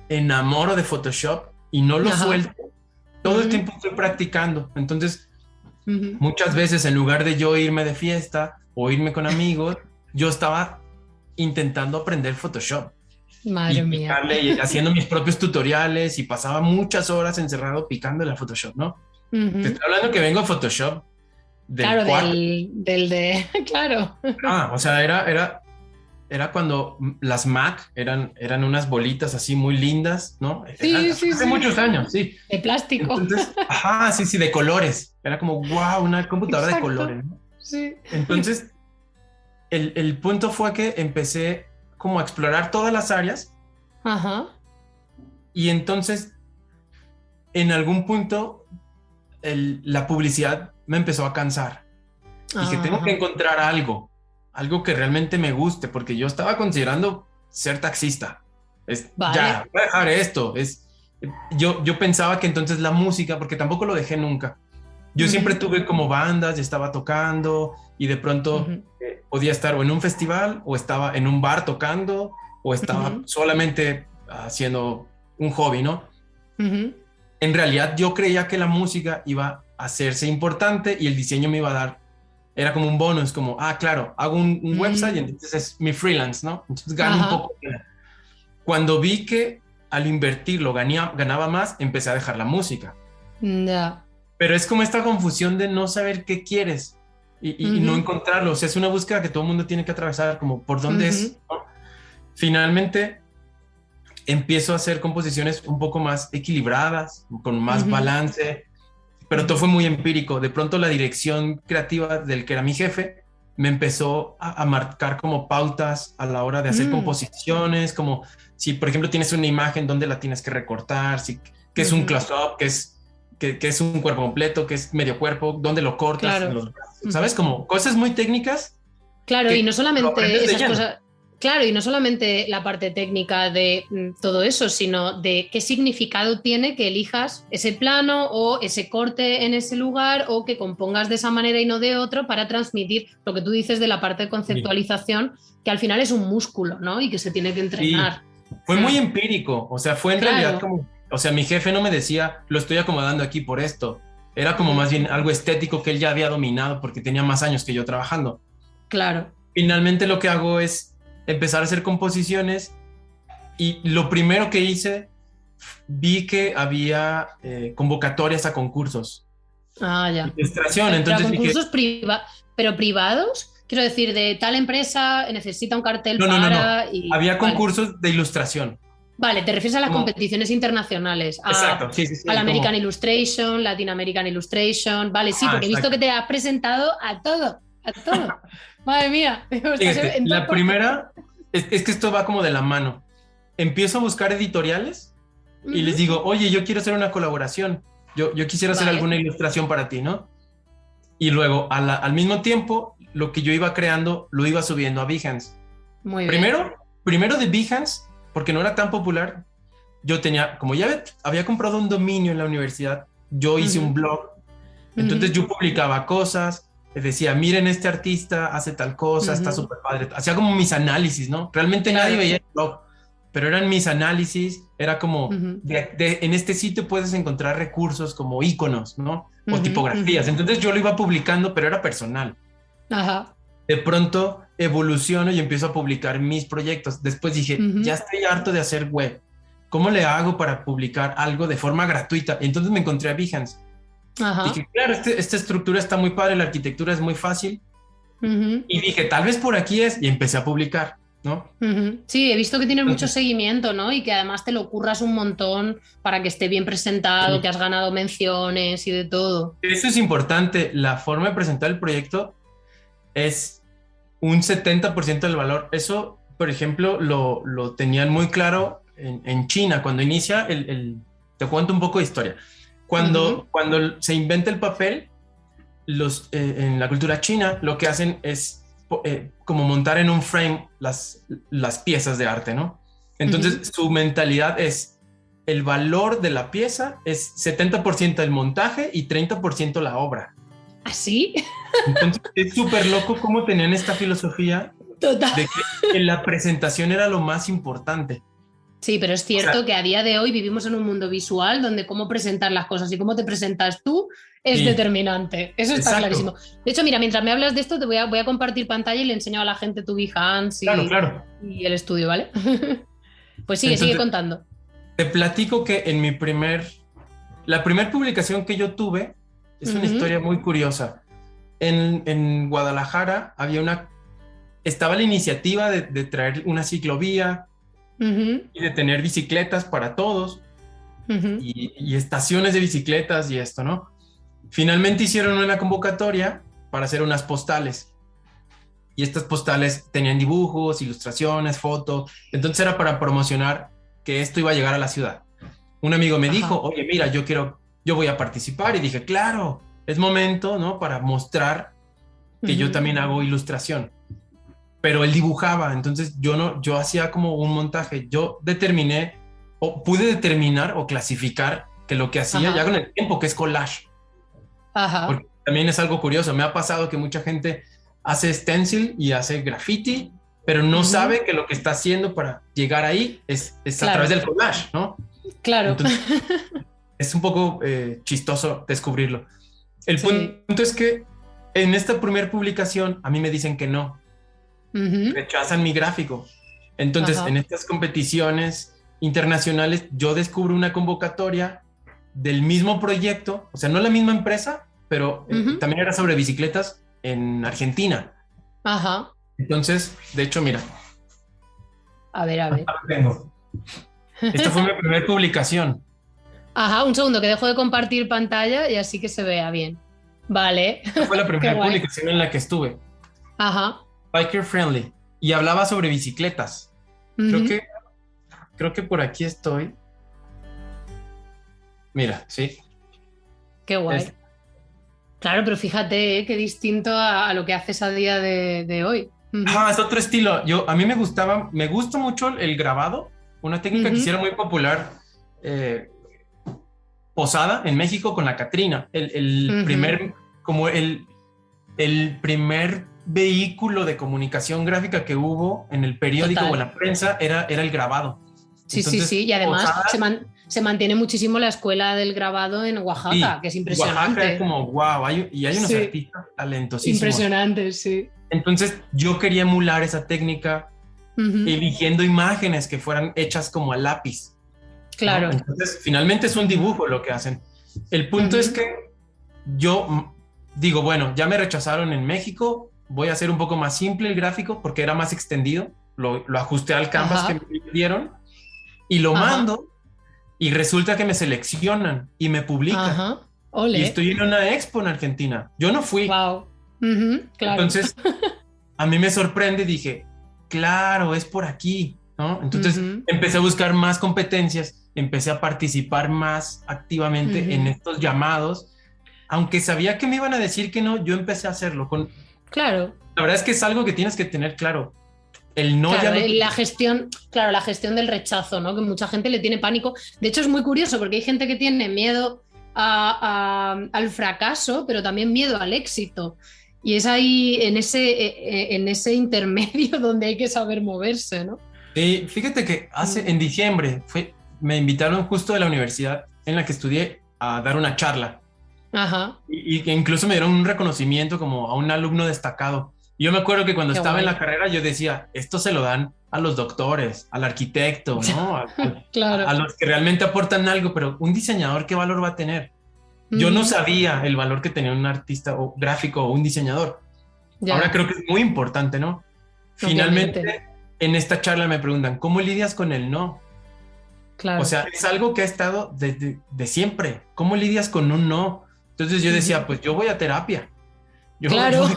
enamoro de Photoshop y no lo suelto, todo el tiempo estoy practicando. Entonces, muchas veces en lugar de yo irme de fiesta o irme con amigos, yo estaba intentando aprender Photoshop. Madre mía. Y haciendo mis propios tutoriales y pasaba muchas horas encerrado picándole a Photoshop, ¿no? Te estoy hablando que vengo a Photoshop del claro, 4. del de... Claro. O sea, era cuando las Mac eran unas bolitas así muy lindas, ¿no? Hace muchos años, sí. De plástico. Entonces, sí, de colores. Era como, wow, una computadora de colores, ¿no? Sí. Entonces, el punto fue que empecé como a explorar todas las áreas. Y entonces, en algún punto, la publicidad me empezó a cansar. Dije, tengo que encontrar algo que realmente me guste, porque yo estaba considerando ser taxista. Ya, voy a dejar esto. Yo pensaba que entonces la música, porque tampoco lo dejé nunca. Yo siempre tuve como bandas y estaba tocando y de pronto podía estar o en un festival o estaba en un bar tocando o estaba solamente haciendo un hobby, ¿no? En realidad yo creía que la música iba a hacerse importante y el diseño me iba a dar, era como un bonus, como, claro, hago un website y entonces es mi freelance, ¿no? Entonces gano un poco. Cuando vi que al invertirlo ganaba más, empecé a dejar la música. Pero es como esta confusión de no saber qué quieres y no encontrarlo. O sea, es una búsqueda que todo el mundo tiene que atravesar, como por dónde es, ¿no? Finalmente, empiezo a hacer composiciones un poco más equilibradas, con más balance, pero todo fue muy empírico. De pronto la dirección creativa del que era mi jefe me empezó a marcar como pautas a la hora de hacer composiciones, como si, por ejemplo, tienes una imagen, dónde la tienes que recortar, qué es un close-up, qué es un cuerpo completo, qué es medio cuerpo, dónde lo cortas, ¿sabes? Como cosas muy técnicas. Claro, y no solamente esas cosas... Claro, y no solamente la parte técnica de todo eso, sino de qué significado tiene que elijas ese plano o ese corte en ese lugar o que compongas de esa manera y no de otro para transmitir lo que tú dices de la parte de conceptualización, que al final es un músculo, ¿no? Y que se tiene que entrenar. Fue muy empírico, o sea, fue en realidad como... O sea, mi jefe no me decía, lo estoy acomodando aquí por esto. Era como más bien algo estético que él ya había dominado porque tenía más años que yo trabajando. Claro. Finalmente lo que hago es empezar a hacer composiciones y lo primero que hice, vi que había convocatorias a concursos. Ya. Ilustración, pero entonces concursos pero privados, quiero decir, de tal empresa necesita un cartel No. Y, había concursos de ilustración. Vale, te refieres a las competiciones internacionales. Exacto, sí. Al American Illustration, Latin American Illustration. Vale, sí, porque he visto que te has presentado a todo. Madre mía. Fíjate, la primera es que esto va como de la mano. Empiezo a buscar editoriales y les digo, oye, yo quiero hacer una colaboración. Yo quisiera hacer alguna ilustración para ti, ¿no? Y luego, al mismo tiempo, lo que yo iba creando, lo iba subiendo a Behance. Muy bien. Primero de Behance, porque no era tan popular, yo tenía, como ya había comprado un dominio en la universidad, yo hice un blog. Entonces yo publicaba cosas, decía, miren, este artista hace tal cosa, está súper padre. Hacía como mis análisis, ¿no? Realmente nadie veía el blog, pero eran mis análisis, era como, en este sitio puedes encontrar recursos como iconos, ¿no? O tipografías. Entonces yo lo iba publicando, pero era personal. Ajá. De pronto evoluciono y empiezo a publicar mis proyectos. Después dije, ya estoy harto de hacer web. ¿Cómo le hago para publicar algo de forma gratuita? Y entonces me encontré a Behance. Ajá. Dije, claro, esta estructura está muy padre, la arquitectura es muy fácil. Y dije, tal vez por aquí es, y empecé a publicar, ¿no? Sí, he visto que tienes mucho seguimiento, ¿no? Y que además te lo curras un montón para que esté bien presentado, que has ganado menciones y de todo. Eso es importante. La forma de presentar el proyecto es un 70% del valor. Eso, por ejemplo, lo tenían muy claro en China. Cuando inicia te cuento un poco de historia. Cuando se inventa el papel, en la cultura china lo que hacen es como montar en un frame las piezas de arte, ¿no? Entonces su mentalidad es el valor de la pieza es 70% el montaje y 30% la obra. ¿Así? Entonces es súper loco cómo tenían esta filosofía. Total. De que la presentación era lo más importante. Sí, pero es cierto que a día de hoy vivimos en un mundo visual donde cómo presentar las cosas y cómo te presentas tú es determinante. Eso está clarísimo. De hecho, mira, mientras me hablas de esto, te voy a compartir pantalla y le enseño a la gente tu Behance y el estudio, ¿vale? Pues sigue contando. Te platico que la primer publicación que yo tuve es una historia muy curiosa. En Guadalajara estaba la iniciativa de traer una ciclovía y de tener bicicletas para todos y estaciones de bicicletas y esto, ¿no? Finalmente hicieron una convocatoria para hacer unas postales y estas postales tenían dibujos, ilustraciones, fotos, entonces era para promocionar que esto iba a llegar a la ciudad. Un amigo me dijo, oye, mira, yo voy a participar y dije, claro, es momento, ¿no? Para mostrar que yo también hago ilustración. Pero él dibujaba, entonces yo hacía como un montaje. Yo pude determinar o clasificar que lo que hacía ya con el tiempo, que es collage. Porque también es algo curioso. Me ha pasado que mucha gente hace stencil y hace graffiti, pero no sabe que lo que está haciendo para llegar ahí es a través del collage, ¿no? Claro. Entonces, es un poco chistoso descubrirlo. El punto es que en esta primera publicación a mí me dicen que no. Rechazan mi gráfico. Entonces, en estas competiciones internacionales, yo descubro una convocatoria del mismo proyecto, o sea, no la misma empresa, pero también era sobre bicicletas en Argentina. Entonces, de hecho, mira. A ver. Tengo. Esta fue mi primera publicación. Un segundo, que dejo de compartir pantalla y así que se vea bien. Vale. Esta fue la primera publicación en la que estuve. Biker Friendly. Y hablaba sobre bicicletas. Creo que por aquí estoy. Mira, sí. Qué guay. Claro, pero fíjate, qué distinto a lo que haces a día de hoy. Es otro estilo. A mí me gusta mucho el grabado. Una técnica que hicieron muy popular. Posada en México con la Catrina. El primer vehículo de comunicación gráfica que hubo en el periódico o en la prensa era el grabado. Entonces, sí. Y además se mantiene muchísimo la escuela del grabado en Oaxaca, que es impresionante. Oaxaca es como wow, hay unos artistas talentosísimos. Impresionantes, sí. Entonces yo quería emular esa técnica eligiendo imágenes que fueran hechas como a lápiz. Claro. ¿No? Entonces finalmente es un dibujo lo que hacen. El punto es que yo digo, bueno, ya me rechazaron en México, voy a hacer un poco más simple el gráfico porque era más extendido, lo ajusté al canvas que me dieron y lo mando y resulta que me seleccionan y me publican. Y estoy en una expo en Argentina. Yo no fui. Wow. Claro. Entonces a mí me sorprende y dije, claro, es por aquí, ¿no? Entonces empecé a buscar más competencias, empecé a participar más activamente en estos llamados. Aunque sabía que me iban a decir que no, yo empecé a hacerlo. Claro. La verdad es que es algo que tienes que tener claro. El no claro, la gestión del rechazo, ¿no? Que mucha gente le tiene pánico. De hecho, es muy curioso porque hay gente que tiene miedo al fracaso, pero también miedo al éxito. Y es ahí, en ese intermedio donde hay que saber moverse, ¿no? Fíjate que en diciembre me invitaron justo de la universidad en la que estudié a dar una charla. Ajá. Y que incluso me dieron un reconocimiento como a un alumno destacado. Y yo me acuerdo que cuando estaba en la carrera yo decía, esto se lo dan a los doctores, al arquitecto, ¿no? Claro. A los que realmente aportan algo, pero un diseñador, ¿qué valor va a tener? Yo no sabía el valor que tenía un artista o gráfico o un diseñador. Ya. Ahora creo que es muy importante, ¿no? Finalmente, en esta charla me preguntan, ¿cómo lidias con el no? Claro. O sea, es algo que ha estado de siempre. ¿Cómo lidias con un no? Entonces yo decía, pues yo voy a terapia. Claro.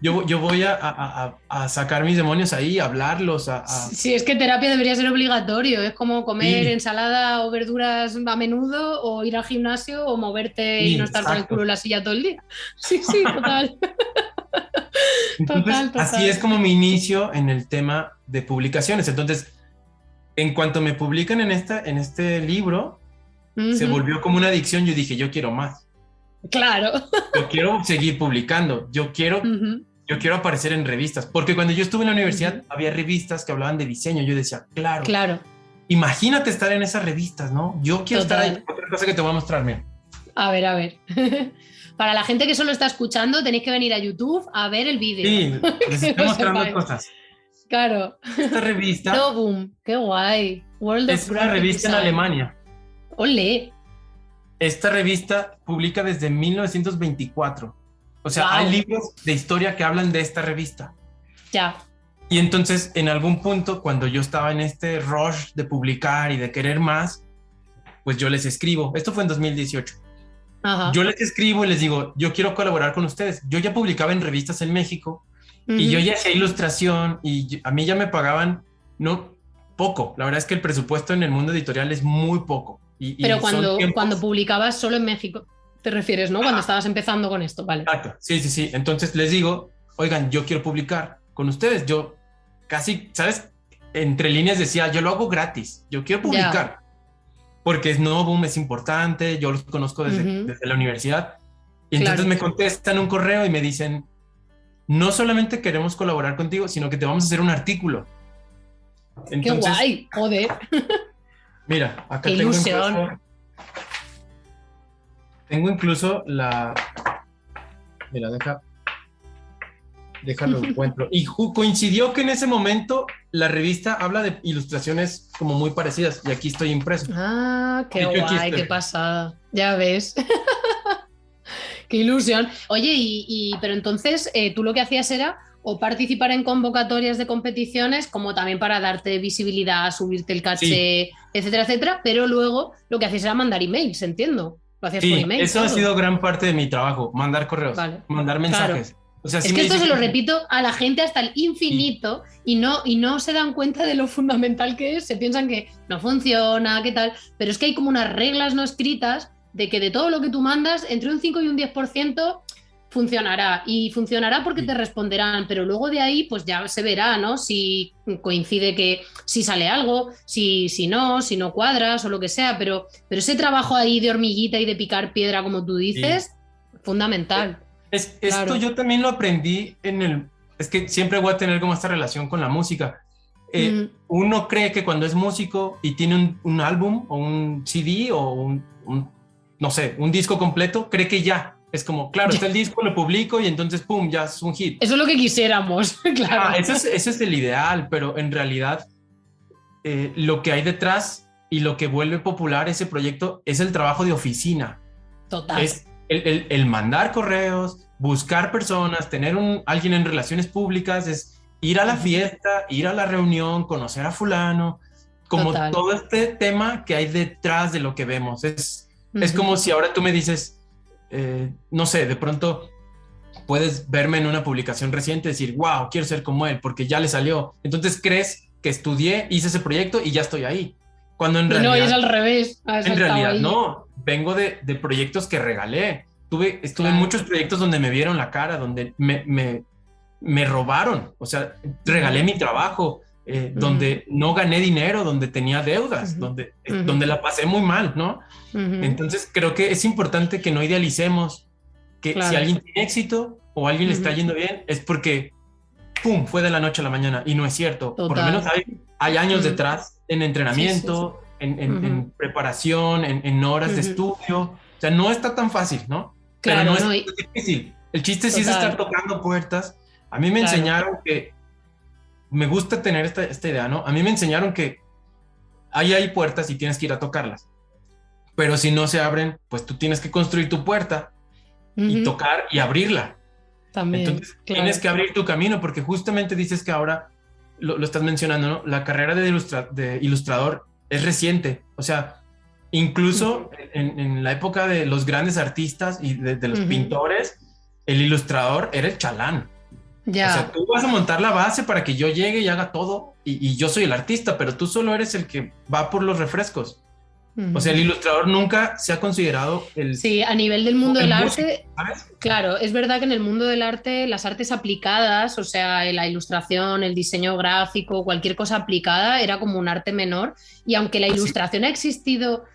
Yo voy a sacar mis demonios ahí, a hablarlos. Sí, es que terapia debería ser obligatorio. Es como comer ensalada o verduras a menudo, o ir al gimnasio, o moverte y no estar con el culo en la silla todo el día. Sí, total. Entonces, total. Así es como mi inicio en el tema de publicaciones. Entonces, en cuanto me publican en este libro, se volvió como una adicción. Yo dije, yo quiero más. Claro. Yo quiero seguir publicando. Yo quiero aparecer en revistas. Porque cuando yo estuve en la universidad, había revistas que hablaban de diseño. Yo decía, claro. Imagínate estar en esas revistas, ¿no? Yo quiero estar ahí. Otra cosa que te voy a mostrar, mira. A ver. Para la gente que solo está escuchando, tenéis que venir a YouTube a ver el vídeo. Sí, les estoy mostrando cosas. Claro. Esta revista... Boom, qué guay. Es una revista en Alemania. ¡Olé! Esta revista publica desde 1924. O sea, hay libros de historia que hablan de esta revista. Ya. Y entonces, en algún punto, cuando yo estaba en este rush de publicar y de querer más, pues yo les escribo. Esto fue en 2018. Ajá. Yo les escribo y les digo, yo quiero colaborar con ustedes. Yo ya publicaba en revistas en México y yo ya hacía ilustración y a mí ya me pagaban, no poco. La verdad es que el presupuesto en el mundo editorial es muy poco. Pero cuando publicabas solo en México, te refieres, ¿no? Cuando estabas empezando con esto, vale. Exacto, sí. Entonces les digo, oigan, yo quiero publicar con ustedes. Yo casi, ¿sabes? Entre líneas decía, yo lo hago gratis, yo quiero publicar. Porque Boom es importante, yo los conozco desde la universidad. Y entonces me contestan un correo y me dicen, no solamente queremos colaborar contigo, sino que te vamos a hacer un artículo. Entonces, ¡qué guay! ¡Joder! Mira, acá tengo incluso la... Mira, déjalo encuentro. Y coincidió que en ese momento la revista habla de ilustraciones como muy parecidas y aquí estoy impreso. Ah, qué guay, qué pasada. Ya ves. Qué ilusión. Oye, pero entonces tú lo que hacías era o participar en convocatorias de competiciones, como también para darte visibilidad, subirte el caché, etcétera, pero luego lo que hacías era mandar emails, entiendo. Lo hacías por email. Eso ha sido gran parte de mi trabajo, mandar correos, mandar mensajes. Claro. O sea, es que esto se lo repito a la gente hasta el infinito y no se dan cuenta de lo fundamental que es. Se piensan que no funciona, qué tal, pero es que hay como unas reglas no escritas de que de todo lo que tú mandas, entre un 5 y un 10% funcionará. Y funcionará porque te responderán, pero luego de ahí pues ya se verá, ¿no? Si coincide que si sale algo, si no cuadras o lo que sea, pero ese trabajo ahí de hormiguita y de picar piedra, como tú dices, fundamental. Esto yo también lo aprendí es que siempre voy a tener como esta relación con la música. Uno cree que cuando es músico y tiene un álbum o un CD o no sé, un disco completo, cree que ya. Es como, claro, está el disco, lo publico y entonces, pum, ya es un hit. Eso es lo que quisiéramos, claro. Ese es el ideal, pero en realidad lo que hay detrás y lo que vuelve popular ese proyecto es el trabajo de oficina. Total. Es el mandar correos, buscar personas, tener alguien en relaciones públicas, es ir a la fiesta, ir a la reunión, conocer a fulano, como Total. Todo este tema que hay detrás de lo que vemos. Es como si ahora tú me dices... no sé, de pronto puedes verme en una publicación reciente y decir, wow, quiero ser como él porque ya le salió. Entonces crees que estudié, hice ese proyecto y ya estoy ahí. Cuando en realidad... No, es al revés. En realidad no, vengo de proyectos que regalé. Estuve en muchos proyectos donde me vieron la cara, donde me robaron. O sea, regalé mi trabajo, donde no gané dinero, donde tenía deudas, donde la pasé muy mal, ¿no? Entonces creo que es importante que no idealicemos que si alguien tiene éxito o a alguien le está yendo bien, es porque, ¡pum!, fue de la noche a la mañana. Y no es cierto. Total. Por lo menos hay años detrás en entrenamiento, en preparación, en horas de estudio. O sea, no está tan fácil, ¿no? Claro, pero no es difícil. El chiste sí es estar tocando puertas. A mí me enseñaron que, me gusta tener esta idea, ¿no? A mí me enseñaron que hay puertas y tienes que ir a tocarlas. Pero si no se abren, pues tú tienes que construir tu puerta y tocar y abrirla. También, entonces tienes que abrir tu camino, porque justamente dices que ahora lo estás mencionando, ¿no? La carrera de ilustrador es reciente. O sea, incluso en la época de los grandes artistas y de los pintores, el ilustrador era el chalán. Ya. O sea, tú vas a montar la base para que yo llegue y haga todo, y yo soy el artista, pero tú solo eres el que va por los refrescos. O sea, el ilustrador nunca se ha considerado el... Sí, a nivel del mundo del arte, ¿sabes? claro, es verdad que en el mundo del arte, las artes aplicadas, o sea, la ilustración, el diseño gráfico, cualquier cosa aplicada, era como un arte menor. Y aunque la ilustración ha existido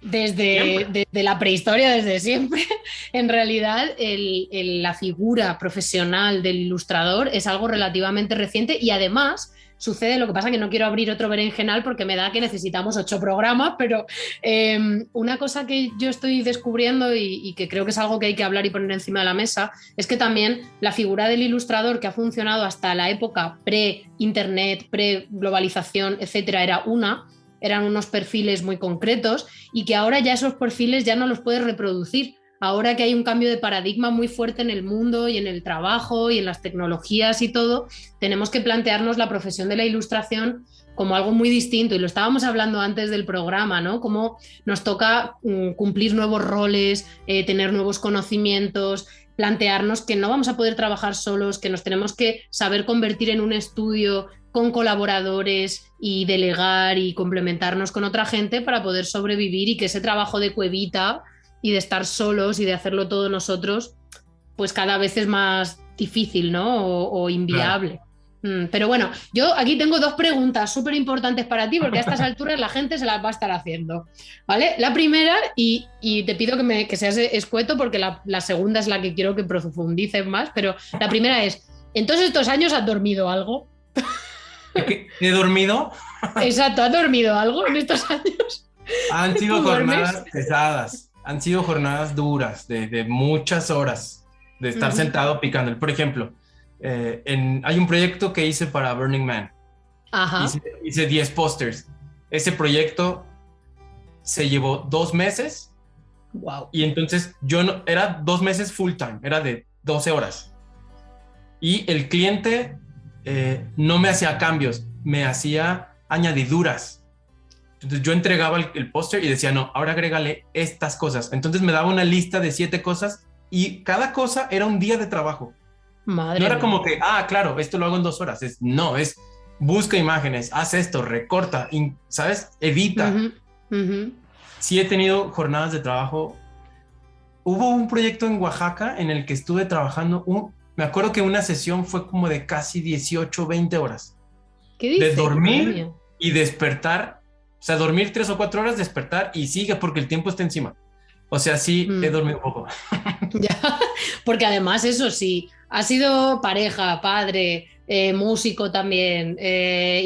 desde la prehistoria, desde siempre, en realidad la figura profesional del ilustrador es algo relativamente reciente y además... Sucede, lo que pasa que no quiero abrir otro berenjenal porque me da que necesitamos 8 programas, pero una cosa que yo estoy descubriendo y que creo que es algo que hay que hablar y poner encima de la mesa es que también la figura del ilustrador que ha funcionado hasta la época pre-internet, pre-globalización, etcétera, eran unos perfiles muy concretos y que ahora ya esos perfiles ya no los puedes reproducir. Ahora que hay un cambio de paradigma muy fuerte en el mundo y en el trabajo y en las tecnologías y todo, tenemos que plantearnos la profesión de la ilustración como algo muy distinto. Y lo estábamos hablando antes del programa, ¿no? Cómo nos toca cumplir nuevos roles, tener nuevos conocimientos, plantearnos que no vamos a poder trabajar solos, que nos tenemos que saber convertir en un estudio con colaboradores y delegar y complementarnos con otra gente para poder sobrevivir y que ese trabajo de cuevita y de estar solos y de hacerlo todo nosotros, pues cada vez es más difícil, ¿no? O inviable. Claro. Pero bueno, yo aquí tengo 2 preguntas súper importantes para ti, porque a estas alturas la gente se las va a estar haciendo, ¿vale? La primera, y te pido que seas escueto, porque la segunda es la que quiero que profundices más, pero la primera es, ¿en todos estos años has dormido algo? ¿He dormido? Exacto, ¿has dormido algo en estos años? Han sido jornadas pesadas. Han sido jornadas duras, de muchas horas, de estar sentado picando. Por ejemplo, hay un proyecto que hice para Burning Man. Ajá. Hice 10 pósters. Ese proyecto se llevó 2 meses. Wow. Y entonces era 2 meses full time, era de 12 horas. Y el cliente no me hacía cambios, me hacía añadiduras. Entonces yo entregaba el póster y decía, no, ahora agrégale estas cosas. Entonces me daba una lista de 7 cosas y cada cosa era un día de trabajo. Madre no era mía. como que, claro, esto lo hago en 2 horas. Es busca imágenes, haz esto, recorta, ¿sabes? Edita. Sí he tenido jornadas de trabajo. Hubo un proyecto en Oaxaca en el que estuve trabajando. Me acuerdo que una sesión fue como de casi 18, 20 horas. ¿Qué dices? De dormir y despertar. O sea, dormir 3 o 4 horas, despertar y sigue porque el tiempo está encima. O sea, sí, he dormido poco. Ya, porque además eso sí, has sido pareja, padre, músico también,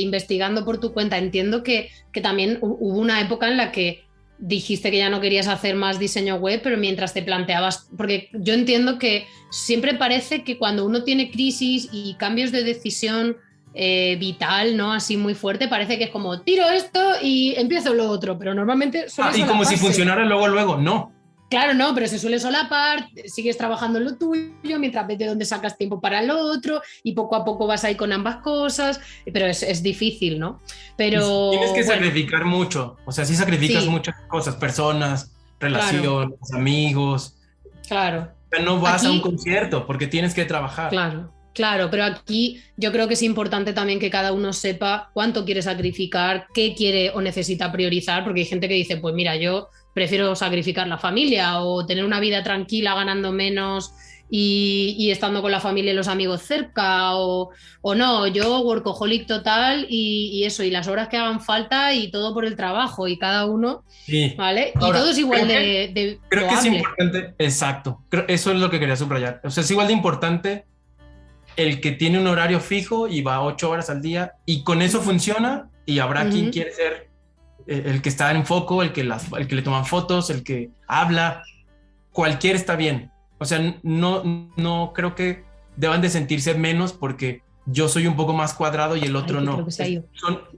investigando por tu cuenta. Entiendo que también hubo una época en la que dijiste que ya no querías hacer más diseño web, pero mientras te planteabas, porque yo entiendo que siempre parece que cuando uno tiene crisis y cambios de decisión vital, ¿no? Así muy fuerte, parece que es como tiro esto y empiezo lo otro, pero normalmente suele y como si funcionara luego, no. Claro, no, pero se suele solapar, sigues trabajando en lo tuyo mientras ves de dónde sacas tiempo para lo otro y poco a poco vas ahí con ambas cosas, pero es difícil, ¿no? Pero tienes que sacrificar mucho, o sea, sí sacrificas muchas cosas, personas, relaciones, amigos. Claro. Pero no vas a un concierto porque tienes que trabajar. Claro, pero aquí yo creo que es importante también que cada uno sepa cuánto quiere sacrificar, qué quiere o necesita priorizar, porque hay gente que dice, pues mira, yo prefiero sacrificar la familia o tener una vida tranquila ganando menos y estando con la familia y los amigos cerca o no, yo workaholic total y eso, y las horas que hagan falta y todo por el trabajo y cada uno, Sí. ¿vale? Ahora, y todo es igual creo que es loable. importante, exacto, eso es lo que quería subrayar. O sea, es igual de importante el que tiene un horario fijo y va 8 horas al día y con eso funciona y habrá quien quiere ser el que está en foco, el que le toman fotos, el que habla, cualquiera está bien. O sea, no creo que deban de sentirse menos porque yo soy un poco más cuadrado y el otro no.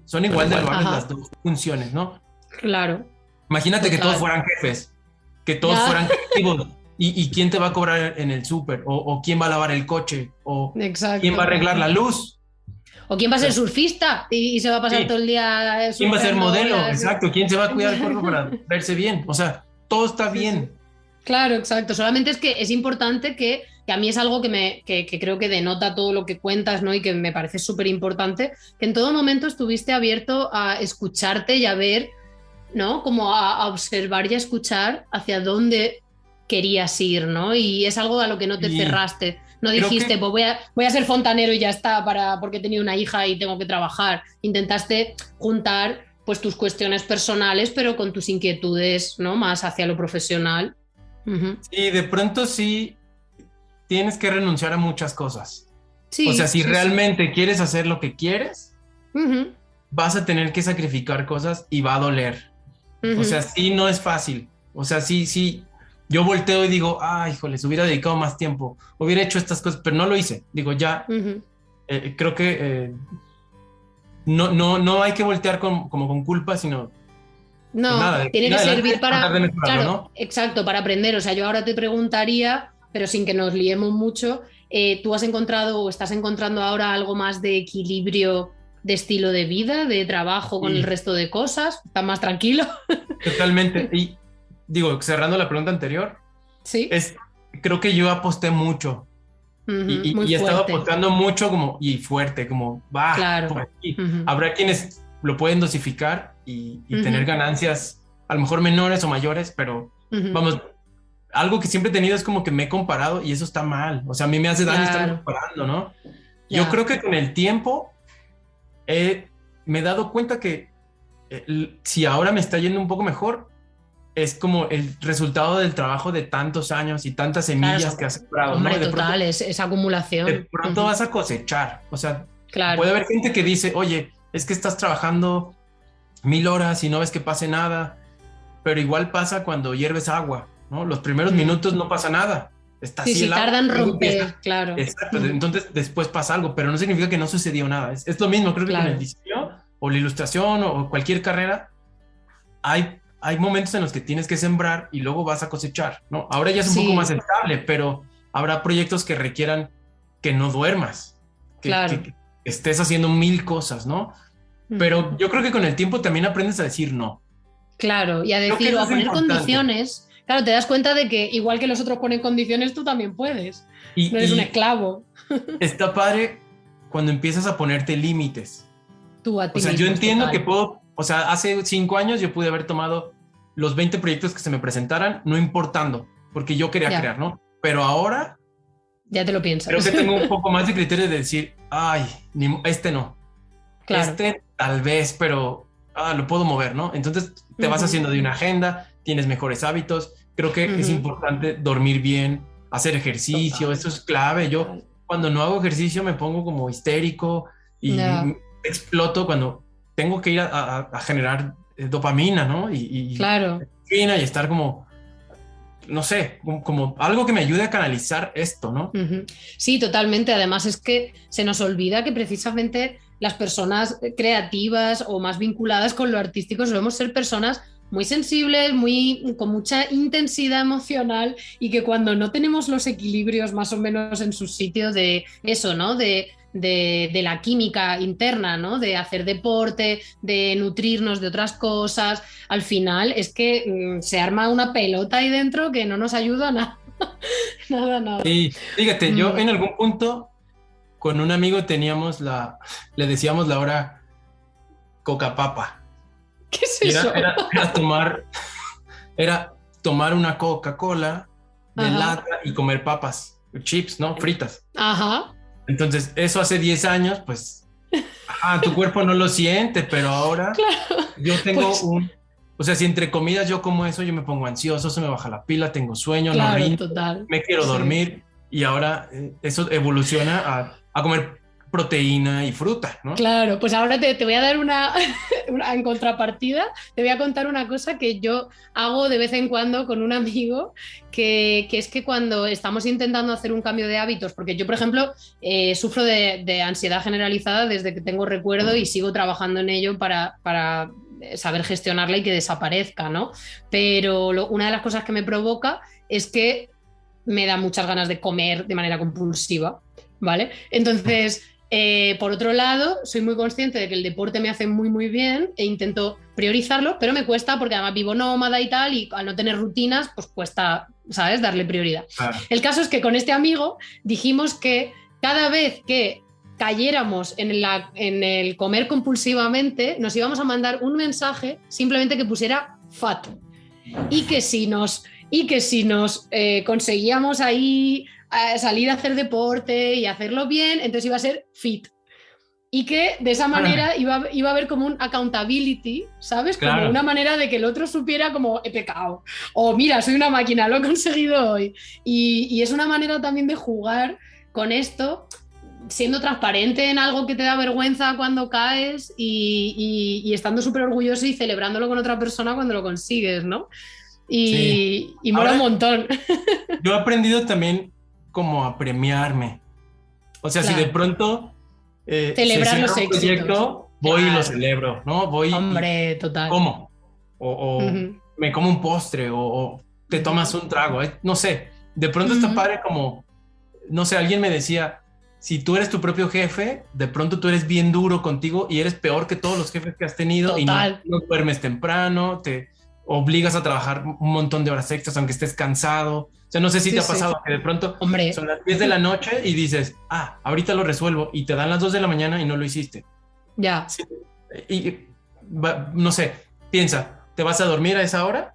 Son igual de loables las dos funciones, ¿no? Claro. Imagínate que todos fueran jefes, que todos fueran creativos. ¿Y quién te va a cobrar en el súper? ¿O quién va a lavar el coche? ¿O quién va a arreglar la luz? ¿O quién va a ser surfista y se va a pasar todo el día? ¿Quién va a ser modelo? Exacto. ¿Quién se va a cuidar el cuerpo para verse bien? O sea, todo está bien. Claro, exacto. Solamente es que es importante que a mí es algo que creo que denota todo lo que cuentas, ¿no? Y que me parece súper importante, que en todo momento estuviste abierto a escucharte y a ver, ¿no? Como a observar y a escuchar hacia dónde querías ir, ¿no? Y es algo a lo que no te cerraste. No dijiste, pues voy a ser fontanero y ya está, porque he tenido una hija y tengo que trabajar. Intentaste juntar pues tus cuestiones personales, pero con tus inquietudes, ¿no? Más hacia lo profesional. Sí, de pronto sí tienes que renunciar a muchas cosas. Sí, o sea, si realmente quieres hacer lo que quieres, vas a tener que sacrificar cosas y va a doler. O sea, sí, no es fácil. O sea, sí. Yo volteo y digo, híjole, se hubiera dedicado más tiempo, hubiera hecho estas cosas, pero no lo hice. Digo, ya, creo que no hay que voltear como con culpa, sino... No, pues nada, tiene que servir para... Claro, ¿no? Exacto, para aprender. O sea, yo ahora te preguntaría, pero sin que nos liemos mucho, ¿tú has encontrado o estás encontrando ahora algo más de equilibrio de estilo de vida, de trabajo con el resto de cosas? ¿Estás más tranquilo? Totalmente. Y digo, cerrando la pregunta anterior, ¿sí? Creo que yo aposté mucho y he estado apostando mucho y fuerte, como va, claro. Por aquí. Habrá quienes lo pueden dosificar y tener ganancias a lo mejor menores o mayores, pero vamos, algo que siempre he tenido es como que me he comparado y eso está mal. O sea, a mí me hace daño estar comparando, ¿no? Yo creo que con el tiempo me he dado cuenta que si ahora me está yendo un poco mejor, es como el resultado del trabajo de tantos años y tantas semillas que has sembrado. Hombre, ¿no? total, es acumulación. De pronto vas a cosechar. O sea, puede haber gente que dice, oye, es que estás trabajando 1000 horas y no ves que pase nada, pero igual pasa cuando hierves agua, ¿no? Los primeros minutos no pasa nada. Está así el agua, tardan en romper, claro. Exacto, entonces después pasa algo, pero no significa que no sucedió nada. Es lo mismo, creo que con el diseño o la ilustración o cualquier carrera, hay momentos en los que tienes que sembrar y luego vas a cosechar, ¿no? Ahora ya es un poco más estable, pero habrá proyectos que requieran que no duermas, que estés haciendo 1000 cosas, ¿no? Pero yo creo que con el tiempo también aprendes a decir no. Claro, y a decir o a poner condiciones. Claro, te das cuenta de que igual que los otros ponen condiciones, tú también puedes. No eres un esclavo. Está padre cuando empiezas a ponerte límites. Tú a ti mismo, yo entiendo que puedo... O sea, hace 5 años yo pude haber tomado los 20 proyectos que se me presentaran, no importando, porque yo quería crear, ¿no? Pero ahora... Ya te lo piensas. Creo que tengo un poco más de criterio de decir, este no. Claro. Este tal vez, pero lo puedo mover, ¿no? Entonces te vas haciendo de una agenda, tienes mejores hábitos. Creo que es importante dormir bien, hacer ejercicio, eso es clave. Yo cuando no hago ejercicio me pongo como histérico y exploto cuando tengo que ir a generar dopamina, ¿no? Claro. Y estar como, no sé, como algo que me ayude a canalizar esto, ¿no? Sí, totalmente. Además es que se nos olvida que precisamente las personas creativas o más vinculadas con lo artístico solemos ser personas muy sensibles, con mucha intensidad emocional y que cuando no tenemos los equilibrios más o menos en su sitio de eso, ¿no? De la química interna, ¿no? De hacer deporte, de nutrirnos de otras cosas, al final es que se arma una pelota ahí dentro que no nos ayuda a nada. nada. Sí, fíjate, yo en algún punto con un amigo le decíamos la hora coca papa. ¿Qué es eso? Era tomar una Coca-Cola de lata y comer papas. chips, ¿no? Fritas. Ajá. Entonces, eso hace 10 años, pues, tu cuerpo no lo siente, pero ahora Claro. yo tengo Pues, o sea, si entre comidas yo como eso, yo me pongo ansioso, se me baja la pila, tengo sueño, no claro, rindo, total. me quiero Sí. dormir, y ahora eso evoluciona a comer proteína y fruta, ¿no? Claro, pues ahora te voy a dar en contrapartida, te voy a contar una cosa que yo hago de vez en cuando con un amigo, que es que cuando estamos intentando hacer un cambio de hábitos, porque yo, por ejemplo, sufro de ansiedad generalizada desde que tengo recuerdo y sigo trabajando en ello para saber gestionarla y que desaparezca, ¿no? Pero una de las cosas que me provoca es que me da muchas ganas de comer de manera compulsiva, ¿vale? Entonces... por otro lado, soy muy consciente de que el deporte me hace muy, muy bien e intento priorizarlo, pero me cuesta porque además vivo nómada y tal, y al no tener rutinas, pues cuesta, ¿sabes?, darle prioridad. Claro. El caso es que con este amigo dijimos que cada vez que cayéramos en el comer compulsivamente, nos íbamos a mandar un mensaje simplemente que pusiera fat. Y que si nos conseguíamos ahí salir a hacer deporte y hacerlo bien, entonces iba a ser fit. Y que de esa manera iba a haber como un accountability, ¿sabes? Como Claro. una manera de que el otro supiera como he pecado. O mira, soy una máquina, lo he conseguido hoy. Y es una manera también de jugar con esto, siendo transparente en algo que te da vergüenza cuando caes y estando súper orgulloso y celebrándolo con otra persona cuando lo consigues, ¿no? Y mola un montón. Yo he aprendido también como a premiarme. O sea, Claro. si de pronto Celebrar los un éxitos. proyecto, voy y Claro. lo celebro, ¿no? Voy Hombre, total. y como. O Ujú. me como un postre o te tomas un trago. No sé, de pronto está padre como, no sé, alguien me decía, si tú eres tu propio jefe, de pronto tú eres bien duro contigo y eres peor que todos los jefes que has tenido. Total. Y no duermes temprano, te obligas a trabajar un montón de horas extras aunque estés cansado. O sea, no sé si Sí, te ha sí. pasado que de pronto Hombre. son las 10 de la noche y dices, ahorita lo resuelvo, y te dan las 2 de la mañana y no lo hiciste. Ya. Sí. No sé, piensa, ¿te vas a dormir a esa hora?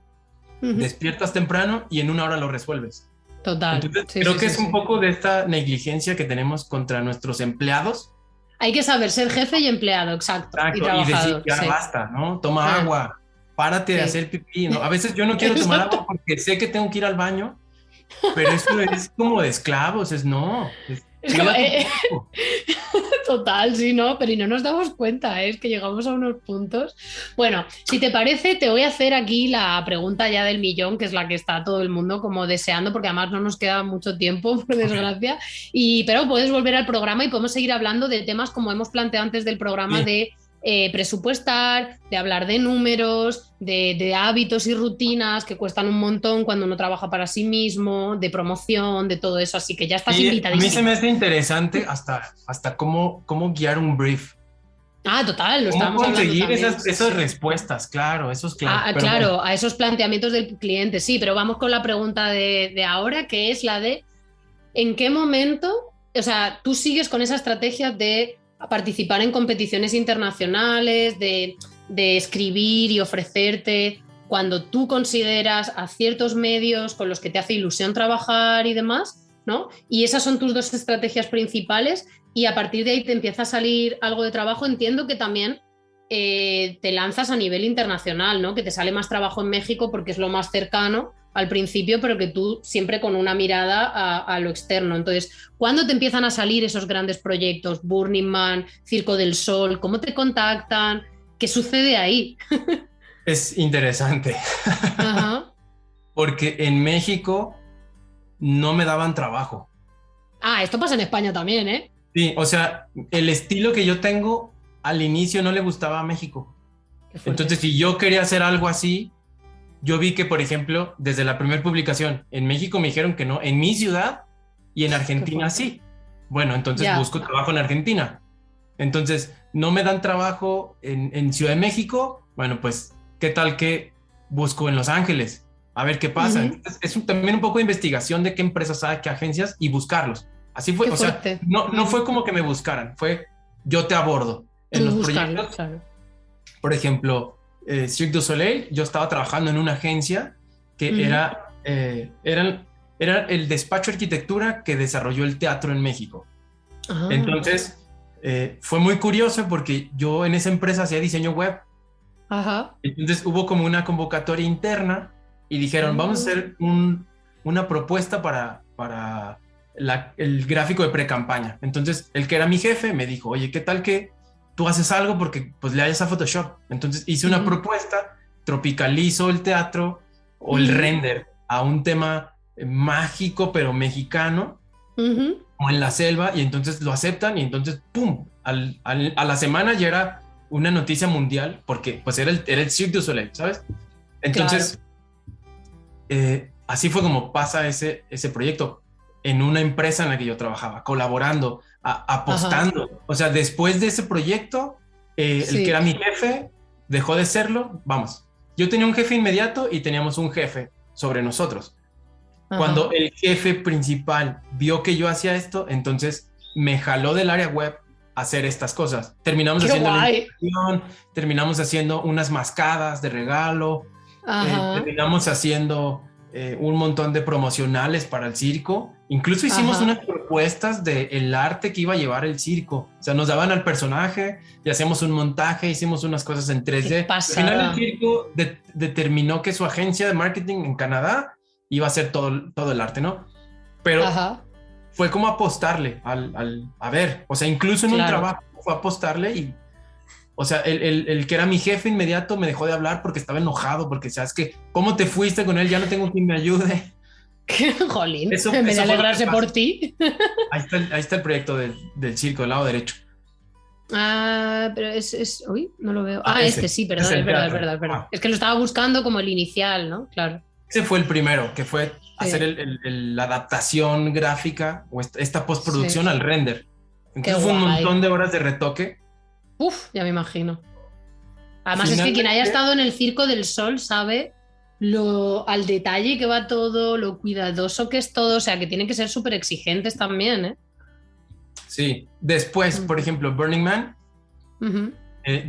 Despiertas temprano y en una hora lo resuelves. Total. Entonces, Sí, creo sí, que sí, es un poco de esta negligencia que tenemos contra nuestros empleados. Hay que saber ser jefe y empleado, exacto. Y Y trabajador. decir, ya Sí. basta, ¿no? Toma agua, párate de Sí. hacer pipí, ¿no? A veces yo no quiero tomar agua porque sé que tengo que ir al baño, pero eso es como de esclavos, Es como, cuida tu cuerpo. total, sí, ¿no? Pero y no nos damos cuenta, es que llegamos a unos puntos. Bueno, si te parece, te voy a hacer aquí la pregunta ya del millón, que es la que está todo el mundo como deseando, porque además no nos queda mucho tiempo, por desgracia. Pero puedes volver al programa y podemos seguir hablando de temas como hemos planteado antes del programa, Sí. de presupuestar, de hablar de números, de hábitos y rutinas que cuestan un montón cuando uno trabaja para sí mismo, de promoción, de todo eso. Así que ya estás Y a invitadísimo. mí se me hace interesante hasta cómo guiar un brief. Total, lo ¿Cómo estábamos hablando conseguir también. esas respuestas? Claro, eso es claro. Pero Claro, bueno, a esos planteamientos del cliente, sí, pero vamos con la pregunta de ahora, que es la de ¿en qué momento, o sea, tú sigues con esa estrategia de participar en competiciones internacionales, de escribir y ofrecerte cuando tú consideras a ciertos medios con los que te hace ilusión trabajar y demás, ¿no? Y esas son tus dos estrategias principales y a partir de ahí te empieza a salir algo de trabajo. Entiendo que también te lanzas a nivel internacional, ¿no? Que te sale más trabajo en México porque es lo más cercano al principio, pero que tú siempre con una mirada a lo externo. Entonces, ¿cuándo te empiezan a salir esos grandes proyectos? Burning Man, Circo del Sol, ¿cómo te contactan? ¿Qué sucede ahí? es interesante. Ajá. Porque en México no me daban trabajo. Esto pasa en España también, ¿eh? Sí, o sea, el estilo que yo tengo al inicio no le gustaba a México. Qué fuerte. Entonces, si yo quería hacer algo así, yo vi que, por ejemplo, desde la primera publicación, en México me dijeron que no, en mi ciudad y en Argentina sí. Bueno, entonces busco trabajo en Argentina. Entonces, no me dan trabajo en Ciudad de México. Bueno, pues, ¿qué tal que busco en Los Ángeles? A ver qué pasa. Entonces, es también un poco de investigación de qué empresas hay, qué agencias y buscarlos. Así fue. Qué o sea, fuerte. no fue como que me buscaran, fue yo te abordo. En los proyectos, claro. por ejemplo, Cirque du Soleil, yo estaba trabajando en una agencia que eran era el despacho de arquitectura que desarrolló el teatro en México. Entonces, fue muy curioso porque yo en esa empresa hacía diseño web. Ajá. Entonces hubo como una convocatoria interna y dijeron, vamos a hacer una propuesta para el gráfico de pre-campaña. Entonces, el que era mi jefe me dijo, oye, ¿qué tal que tú haces algo porque pues le hayas a Photoshop? Entonces hice una propuesta, tropicalizo el teatro o el render a un tema mágico pero mexicano, como en la selva, y entonces lo aceptan y entonces, ¡pum! A la semana ya era una noticia mundial porque pues era el Cirque du Soleil, ¿sabes? Entonces, así fue como pasa ese proyecto en una empresa en la que yo trabajaba, colaborando, apostando. Ajá. O sea, después de ese proyecto, el que era mi jefe dejó de serlo. Vamos, yo tenía un jefe inmediato y teníamos un jefe sobre nosotros. Ajá. Cuando el jefe principal vio que yo hacía esto, entonces me jaló del área web a hacer estas cosas. Terminamos haciendo la invitación, terminamos haciendo unas mascadas de regalo, terminamos haciendo un montón de promocionales para el circo. Incluso hicimos unas propuestas del arte que iba a llevar el circo. O sea, nos daban al personaje y hacíamos un montaje, hicimos unas cosas en 3D. Al final el circo determinó que su agencia de marketing en Canadá iba a hacer todo el arte, ¿no? Pero fue como apostarle a ver, o sea, incluso en un trabajo fue apostarle y, o sea, el que era mi jefe inmediato me dejó de hablar porque estaba enojado, porque sabes que, ¿cómo te fuiste con él? Ya no tengo quien me ayude. Jolín, en vez de alegrarse por ti. Ahí está el proyecto del circo, del lado derecho. Pero uy, no lo veo. Sí, perdón, es verdad. Es que lo estaba buscando como el inicial, ¿no? Claro. Ese fue el primero, que fue hacer la adaptación gráfica o esta postproducción al render. Entonces fue un montón de horas de retoque. Uf, ya me imagino. Además es que quien haya estado en el Circo del Sol sabe al detalle que va todo, lo cuidadoso que es todo, o sea que tienen que ser súper exigentes también, ¿eh? Sí, después, por ejemplo, Burning Man,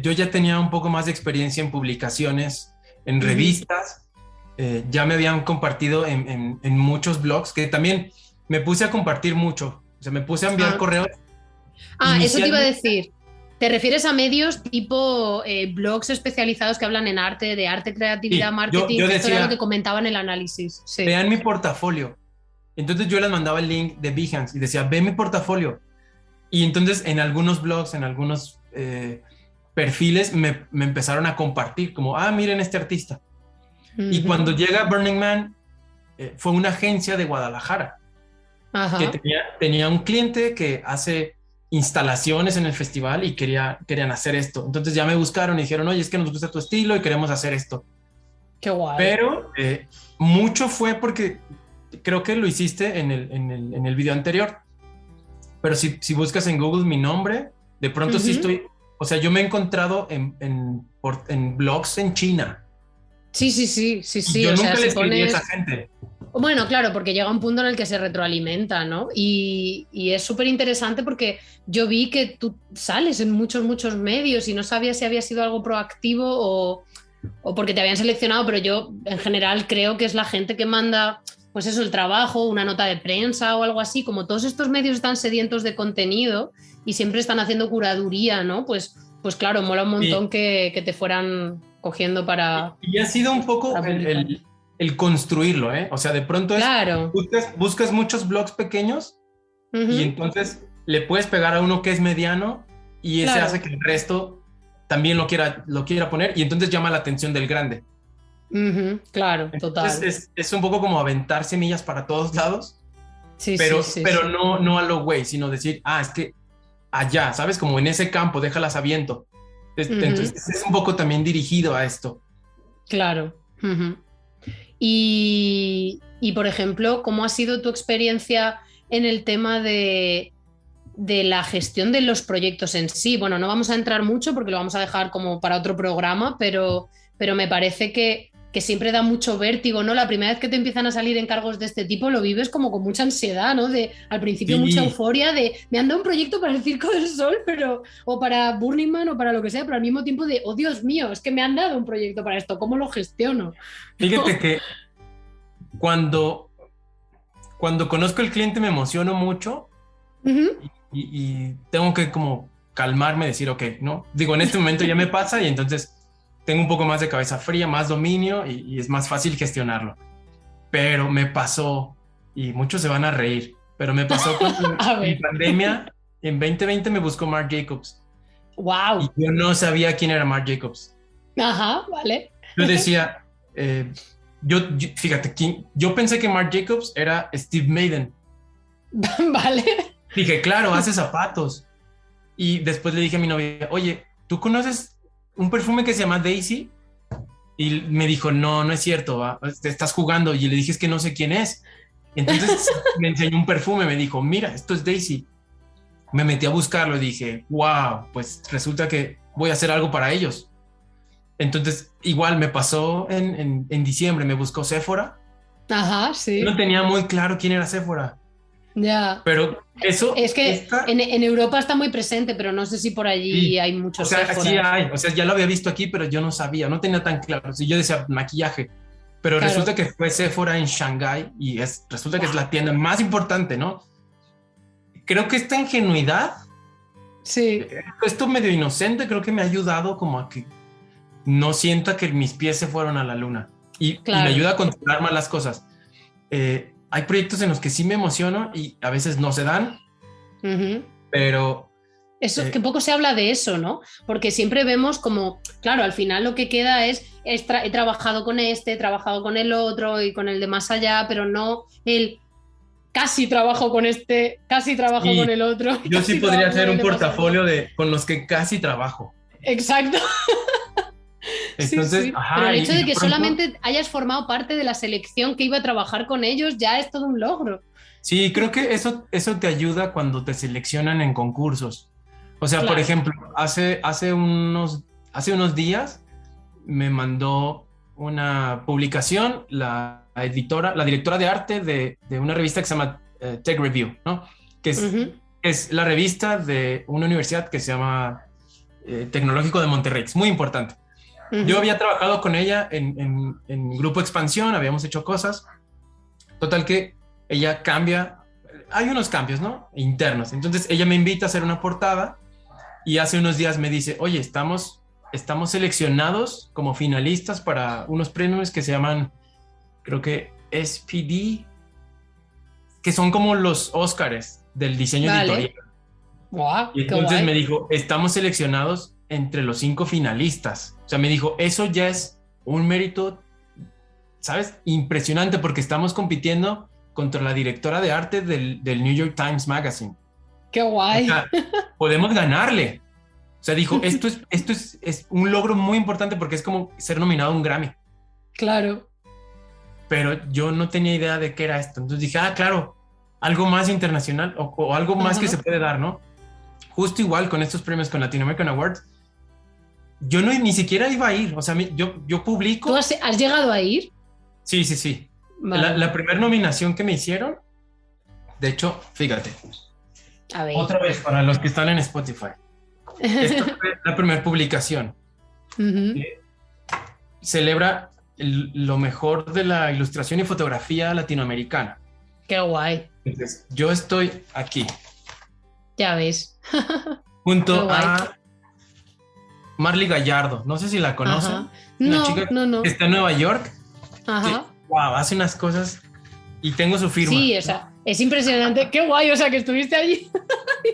yo ya tenía un poco más de experiencia en publicaciones, en revistas, ya me habían compartido en muchos blogs, que también me puse a compartir mucho, o sea, me puse a enviar correos. Eso te iba a decir. ¿Te refieres a medios tipo blogs especializados que hablan en arte, de arte, creatividad, marketing? Yo decía, esto era lo que comentaba en el análisis. Sí. Vean mi portafolio. Entonces yo les mandaba el link de Behance y decía, ve mi portafolio. Y entonces en algunos blogs, en algunos perfiles me empezaron a compartir como, miren este artista. Y cuando llega Burning Man, fue una agencia de Guadalajara que tenía un cliente que hace instalaciones en el festival y querían hacer esto. Entonces ya me buscaron y dijeron, oye, es que nos gusta tu estilo y queremos hacer esto. Qué guay. Pero mucho fue porque creo que lo hiciste en el video anterior. Pero si buscas en Google mi nombre, de pronto sí estoy... O sea, yo me he encontrado en blogs en China. Sí. Yo nunca le escribí a esa gente. Bueno, claro, porque llega un punto en el que se retroalimenta, ¿no? Y es súper interesante porque yo vi que tú sales en muchos medios y no sabía si había sido algo proactivo o porque te habían seleccionado, pero yo en general creo que es la gente que manda, pues eso, el trabajo, una nota de prensa o algo así. Como todos estos medios están sedientos de contenido y siempre están haciendo curaduría, ¿no? Pues claro, mola un montón que te fueran cogiendo para... Y ha sido un poco el construirlo, ¿eh? O sea, de pronto buscas muchos blogs pequeños y entonces le puedes pegar a uno que es mediano y ese hace que el resto también lo quiera poner y entonces llama la atención del grande. Claro, total. Entonces es un poco como aventar semillas para todos lados, sí, pero no a lo güey, sino decir, es que allá, ¿sabes? Como en ese campo, déjalas aviento. Entonces es un poco también dirigido a esto. Claro. Y por ejemplo, ¿cómo ha sido tu experiencia en el tema de la gestión de los proyectos en sí? Bueno, no vamos a entrar mucho porque lo vamos a dejar como para otro programa, pero me parece que siempre da mucho vértigo, ¿no? La primera vez que te empiezan a salir encargos de este tipo lo vives como con mucha ansiedad, ¿no? Al principio mucha euforia de me han dado un proyecto para el Circo del Sol, o para Burning Man o para lo que sea, pero al mismo tiempo de, oh Dios mío, es que me han dado un proyecto para esto, ¿cómo lo gestiono? Fíjate que cuando cuando conozco al cliente me emociono mucho y tengo que como calmarme, decir, ok, ¿no? Digo, en este momento ya me pasa y entonces tengo un poco más de cabeza fría, más dominio y es más fácil gestionarlo. Pero me pasó, y muchos se van a reír, pero me pasó en pandemia, en 2020 me buscó Marc Jacobs. ¡Wow! Y yo no sabía quién era Marc Jacobs. Ajá, vale. Yo decía, fíjate, yo pensé que Marc Jacobs era Steve Madden. Vale. Dije, claro, hace zapatos. Y después le dije a mi novia, oye, ¿tú conoces un perfume que se llama Daisy? Y me dijo, no, no es cierto, te estás jugando. Y le dije, es que no sé quién es. Entonces me enseñó un perfume, me dijo, mira, esto es Daisy. Me metí a buscarlo y dije, wow, pues resulta que voy a hacer algo para ellos. Entonces, igual me pasó en diciembre, me buscó Sephora. Ajá, sí. No tenía muy claro quién era Sephora. Ya. Pero eso... Es que en Europa está muy presente, pero no sé si por allí sí hay muchos Sephora. Sí hay, o sea, ya lo había visto aquí, pero yo no sabía, no tenía tan claro. Si yo decía maquillaje, pero claro, resulta que fue Sephora en Shanghái y resulta que es la tienda más importante, ¿no? Creo que esta ingenuidad, sí, esto medio inocente, creo que me ha ayudado como a que no sienta que mis pies se fueron a la luna y me ayuda a controlar más las cosas. Hay proyectos en los que sí me emociono y a veces no se dan, pero... Eso, que poco se habla de eso, ¿no? Porque siempre vemos como, claro, al final lo que queda es he trabajado con este, he trabajado con el otro y con el de más allá, pero no el casi trabajo con este, casi trabajo con el otro. Yo sí podría hacer un portafolio con los que casi trabajo. Exacto. Entonces, sí. Ajá, pero el hecho de que solamente hayas formado parte de la selección que iba a trabajar con ellos ya es todo un logro. Sí, creo que eso te ayuda cuando te seleccionan en concursos. O sea, por ejemplo, hace unos días me mandó una publicación la directora de arte de una revista que se llama Tech Review, ¿no? Que es la revista de una universidad que se llama Tecnológico de Monterrey. Es muy importante. Yo había trabajado con ella en Grupo Expansión, habíamos hecho cosas. Total que ella cambia, hay unos cambios, ¿no? Internos. Entonces ella me invita a hacer una portada y hace unos días me dice, oye, estamos seleccionados como finalistas para unos premios que se llaman, creo que SPD, que son como los Óscares del diseño editorial. Wow, y entonces me dijo, estamos seleccionados entre los 5 finalistas. O sea, me dijo, eso ya es un mérito, ¿sabes? Impresionante, porque estamos compitiendo contra la directora de arte del New York Times Magazine. ¡Qué guay! O sea, podemos ganarle. O sea, dijo, esto es un logro muy importante porque es como ser nominado a un Grammy. Claro. Pero yo no tenía idea de qué era esto. Entonces dije, claro, algo más internacional o algo más que se puede dar, ¿no? Justo igual con estos premios, con Latin American Awards, yo ni siquiera iba a ir. O sea, yo publico... ¿Tú has llegado a ir? Sí. Vale. La primera nominación que me hicieron, de hecho, fíjate. A ver. Otra vez, para los que están en Spotify. Esta fue la primera publicación. Celebra lo mejor de la ilustración y fotografía latinoamericana. ¡Qué guay! Entonces, yo estoy aquí. Ya ves. Junto a Marly Gallardo. No sé si la conocen. No, una chica no. que está en Nueva York. Ajá. Que, wow, hace unas cosas y tengo su firma. Sí, o sea, es impresionante. ¡Qué guay! O sea, que estuviste allí.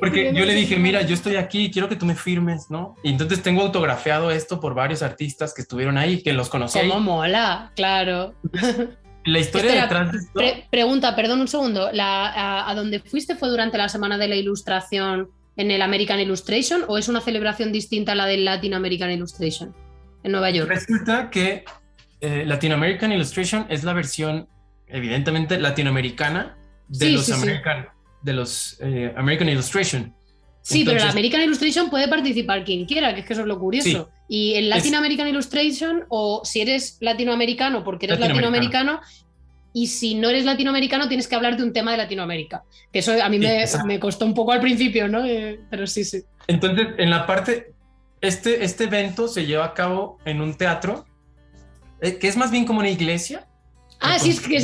Porque yo le dije, mira, yo estoy aquí, quiero que tú me firmes, ¿no? Y entonces tengo autografiado esto por varios artistas que estuvieron ahí, que los conocí. ¡Cómo mola! Claro. La historia detrás de esto... Pregunta, perdón un segundo. ¿A dónde fuiste fue durante la Semana de la Ilustración en el American Illustration o es una celebración distinta a la del Latin American Illustration en Nueva York? Resulta que Latin American Illustration es la versión, evidentemente, latinoamericana de los American Illustration. Sí, entonces, pero la American Illustration puede participar quien quiera, que es que eso es lo curioso. Sí, y el Latin American Illustration, o si eres latinoamericano porque eres latinoamericano, y si no eres latinoamericano tienes que hablar de un tema de Latinoamérica. Que eso a mí me costó un poco al principio, ¿no? Pero sí. Entonces, en la parte... Este evento se lleva a cabo en un teatro, que es más bien como una iglesia, Sí, es que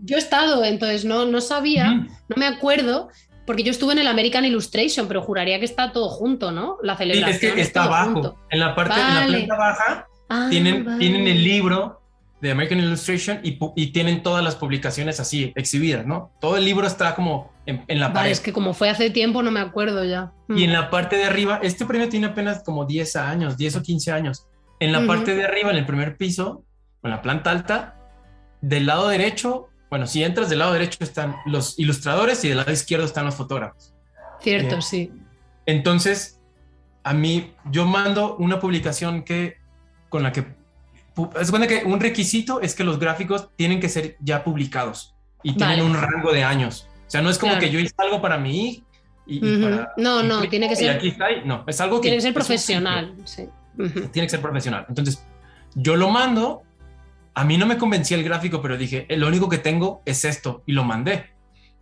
yo he estado, entonces no sabía, no me acuerdo, porque yo estuve en el American Illustration, pero juraría que está todo junto, ¿no? La celebración. Sí, es que está abajo. Junto. En la planta baja tienen el libro de American Illustration y tienen todas las publicaciones así exhibidas, ¿no? Todo el libro está como en la pared. Es que como fue hace tiempo no me acuerdo ya. Y en la parte de arriba, este premio tiene apenas como 10 años, 10 o 15 años. En la parte de arriba, en el primer piso, en la planta alta, del lado derecho, bueno, si entras del lado derecho están los ilustradores y del lado izquierdo están los fotógrafos. Cierto, sí. Entonces, yo mando una publicación con la que es bueno que un requisito es que los gráficos tienen que ser ya publicados y tienen un rango de años. O sea, no es como que yo hice algo para mí y para... No, tiene que ser... Y aquí está, no, es algo que... Tiene que ser profesional, sí. Tiene que ser profesional. Entonces, yo lo mando, a mí no me convencía el gráfico, pero dije, lo único que tengo es esto, y lo mandé.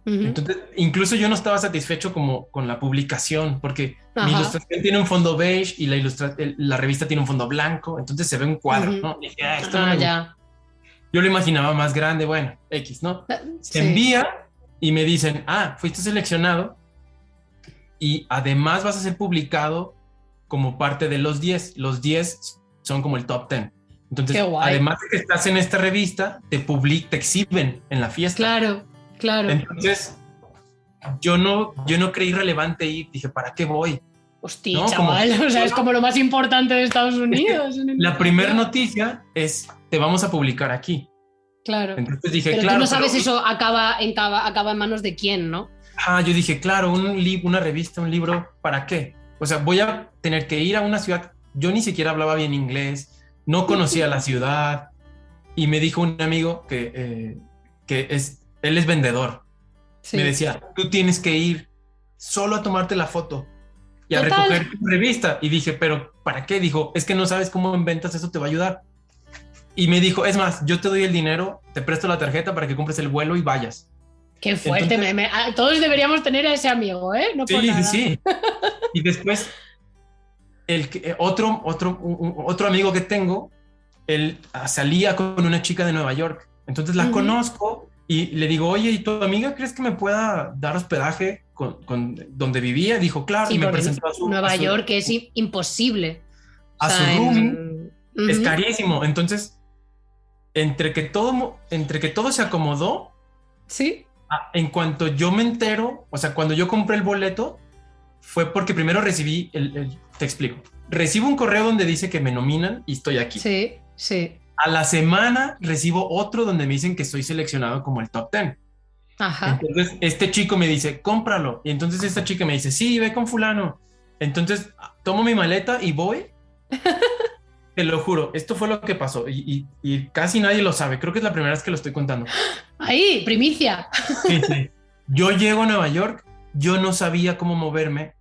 Entonces, incluso yo no estaba satisfecho como con la publicación, porque mi ilustración tiene un fondo beige y la revista tiene un fondo blanco, entonces se ve un cuadro, ¿no? Y dije, esto no ya. Yo lo imaginaba más grande, bueno, X, ¿no? Se envía y me dicen, fuiste seleccionado y además vas a ser publicado como parte de los 10. Los 10 son como el top 10. Entonces, además de que estás en esta revista, te exhiben en la fiesta. Claro. Entonces, yo no creí relevante ir. Dije, ¿para qué voy? Hostia, ¿no? Chaval, es como lo más importante de Estados Unidos. La primera noticia es, te vamos a publicar aquí. Claro. Entonces dije, pero tú no sabes eso acaba en manos de quién, ¿no? Yo dije, claro, una revista, un libro, ¿para qué? O sea, voy a tener que ir a una ciudad. Yo ni siquiera hablaba bien inglés, no conocía la ciudad. Y me dijo un amigo él es vendedor. Sí. Me decía, tú tienes que ir solo a tomarte la foto y a recoger tu revista. Y dije, ¿pero para qué? Dijo, es que no sabes cómo en ventas eso te va a ayudar. Y me dijo, es más, yo te doy el dinero, te presto la tarjeta para que compres el vuelo y vayas. Qué fuerte. Entonces, todos deberíamos tener a ese amigo, ¿eh? No por nada. Sí. Y después, otro amigo que tengo, él salía con una chica de Nueva York. Entonces la conozco y le digo, oye, ¿y tu amiga crees que me pueda dar hospedaje con donde vivía? Dijo, claro, y me presentó a su... Nueva York, que es imposible. A su room. Es carísimo. Entonces, entre que todo se acomodó, sí. En cuanto yo me entero, o sea, cuando yo compré el boleto, fue porque primero recibí te explico. Recibo un correo donde dice que me nominan y estoy aquí. Sí. A la semana recibo otro donde me dicen que estoy seleccionado como el top 10. Entonces este chico me dice, cómpralo. Y entonces esta chica me dice, sí, ve con fulano. Entonces tomo mi maleta y voy. Te lo juro, esto fue lo que pasó y casi nadie lo sabe. Creo que es la primera vez que lo estoy contando. ¡Ahí, primicia! Sí. Yo llego a Nueva York, yo no sabía cómo moverme,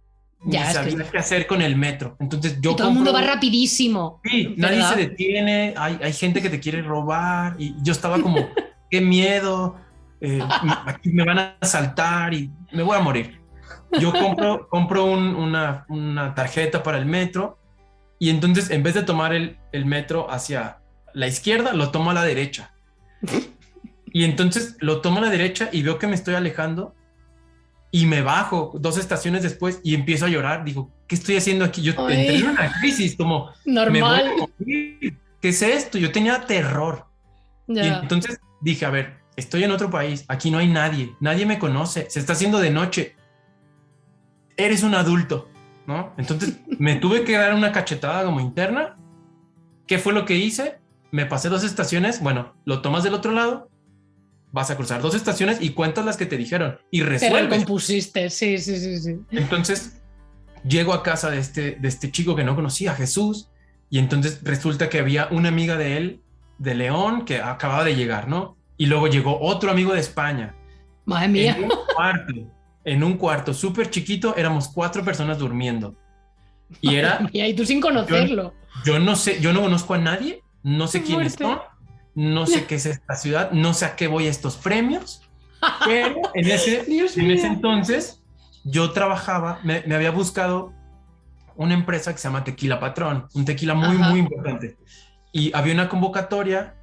ni sabía qué hacer con el metro. Entonces yo todo el mundo va rapidísimo. Sí, nadie se detiene, hay gente que te quiere robar y yo estaba como, qué miedo, aquí me van a asaltar y me voy a morir. Yo compro una tarjeta para el metro. Y entonces, en vez de tomar el metro hacia la izquierda, lo tomo a la derecha. Y entonces lo tomo a la derecha y veo que me estoy alejando y me bajo 2 estaciones después y empiezo a llorar. Digo, ¿qué estoy haciendo aquí? Yo entré en una crisis, como... Normal. ¿Qué es esto? Yo tenía terror. Y entonces dije, a ver, estoy en otro país, aquí no hay nadie me conoce, se está haciendo de noche. Eres un adulto, ¿no? Entonces me tuve que dar una cachetada como interna. ¿Qué fue lo que hice? Me pasé 2 estaciones. Bueno, lo tomas del otro lado, vas a cruzar 2 estaciones y cuentas las que te dijeron y resuelves. Te recompusiste, sí. Entonces llego a casa de este chico que no conocía, Jesús, y entonces resulta que había una amiga de él, de León, que acababa de llegar, ¿no? Y luego llegó otro amigo de España. Madre mía. En un cuarto súper chiquito, éramos 4 personas durmiendo. Y era... Y tú sin conocerlo. Yo no sé, yo no conozco a nadie, no sé quiénes son, no sé qué es esta ciudad, no sé a qué voy a estos premios, pero en ese entonces yo trabajaba, me había buscado una empresa que se llama Tequila Patrón, un tequila muy importante. Y había una convocatoria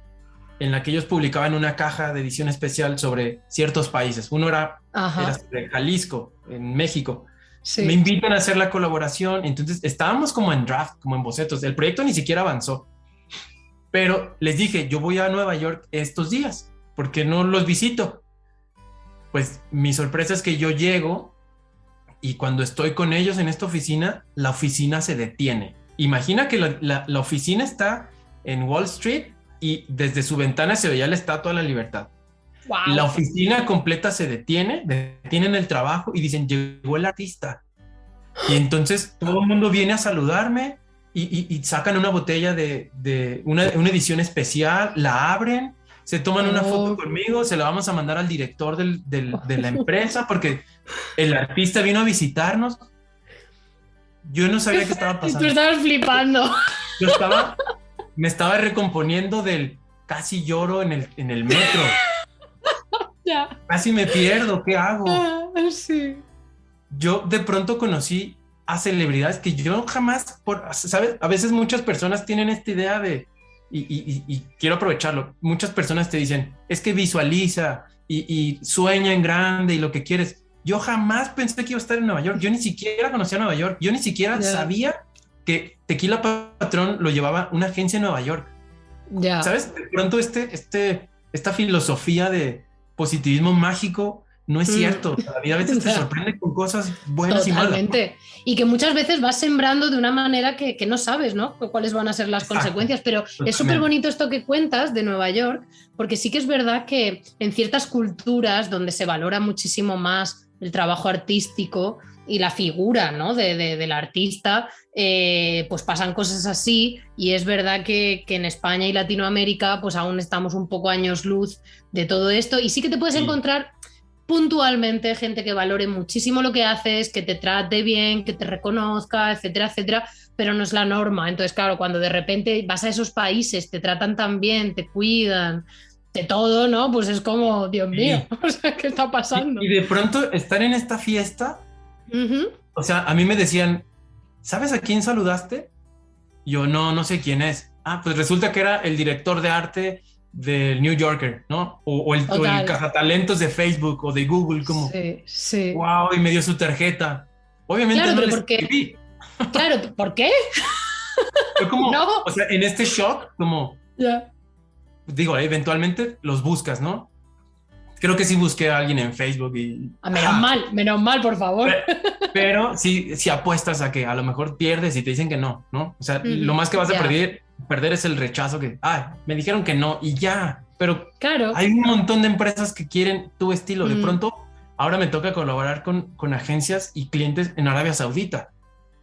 en la que ellos publicaban una caja de edición especial sobre ciertos países. Uno era sobre Jalisco, en México. Sí. Me invitan a hacer la colaboración, entonces estábamos como en draft, como en bocetos. El proyecto ni siquiera avanzó. Pero les dije, yo voy a Nueva York estos días, porque no los visito. Pues mi sorpresa es que yo llego y cuando estoy con ellos en esta oficina, la oficina se detiene. Imagina que la oficina está en Wall Street y desde su ventana se veía la Estatua de la Libertad. Wow. La oficina completa se detienen el trabajo y dicen, llegó el artista. Y entonces todo el mundo viene a saludarme y sacan una botella de una edición especial, la abren, se toman una foto conmigo, se la vamos a mandar al director de la empresa porque el artista vino a visitarnos. Yo no sabía qué estaba pasando. Tú estabas flipando. Me estaba recomponiendo del casi lloro en el metro. Ya. Casi me pierdo, ¿qué hago? Sí. Yo de pronto conocí a celebridades que yo jamás, ¿sabes? A veces muchas personas tienen esta idea de, y quiero aprovecharlo, muchas personas te dicen, es que visualiza y sueña en grande y lo que quieres. Yo jamás pensé que iba a estar en Nueva York. Yo ni siquiera conocía Nueva York. Yo ni siquiera sabía que Tequila Patrón lo llevaba una agencia en Nueva York. ¿Sabes? De pronto esta filosofía de positivismo mágico no es cierto. La vida a veces te sorprende con cosas buenas y malas. Totalmente. Y que muchas veces vas sembrando de una manera que no sabes, ¿no? Cuáles van a ser las consecuencias. Pero es súper bonito esto que cuentas de Nueva York, porque sí que es verdad que en ciertas culturas donde se valora muchísimo más el trabajo artístico y la figura, ¿no? del artista, pues pasan cosas así, y es verdad que en España y Latinoamérica pues aún estamos un poco años luz de todo esto, y sí que te puedes encontrar puntualmente gente que valore muchísimo lo que haces, que te trate bien, que te reconozca, etcétera, etcétera, pero no es la norma. Entonces, claro, cuando de repente vas a esos países, te tratan tan bien, te cuidan, de todo, ¿no? Pues es como, Dios mío, o sea, ¿qué está pasando? Y de pronto estar en esta fiesta, o sea, a mí me decían, ¿sabes a quién saludaste? Yo, no sé quién es. Ah, pues resulta que era el director de arte del New Yorker, ¿no? O el cazatalentos de Facebook o de Google, como, sí. Wow, y me dio su tarjeta. Obviamente claro, no pero les ¿por qué? escribí. Claro, ¿por qué? Fue como, no. O sea, en este shock, como... Digo, eventualmente los buscas, ¿no? Creo que sí busqué a alguien en Facebook y... Menos mal, por favor. Pero sí apuestas a que a lo mejor pierdes y te dicen que no, ¿no? O sea, lo más que vas a perder es el rechazo que... me dijeron que no y ya. Pero claro, hay un montón de empresas que quieren tu estilo. De pronto, ahora me toca colaborar con agencias y clientes en Arabia Saudita.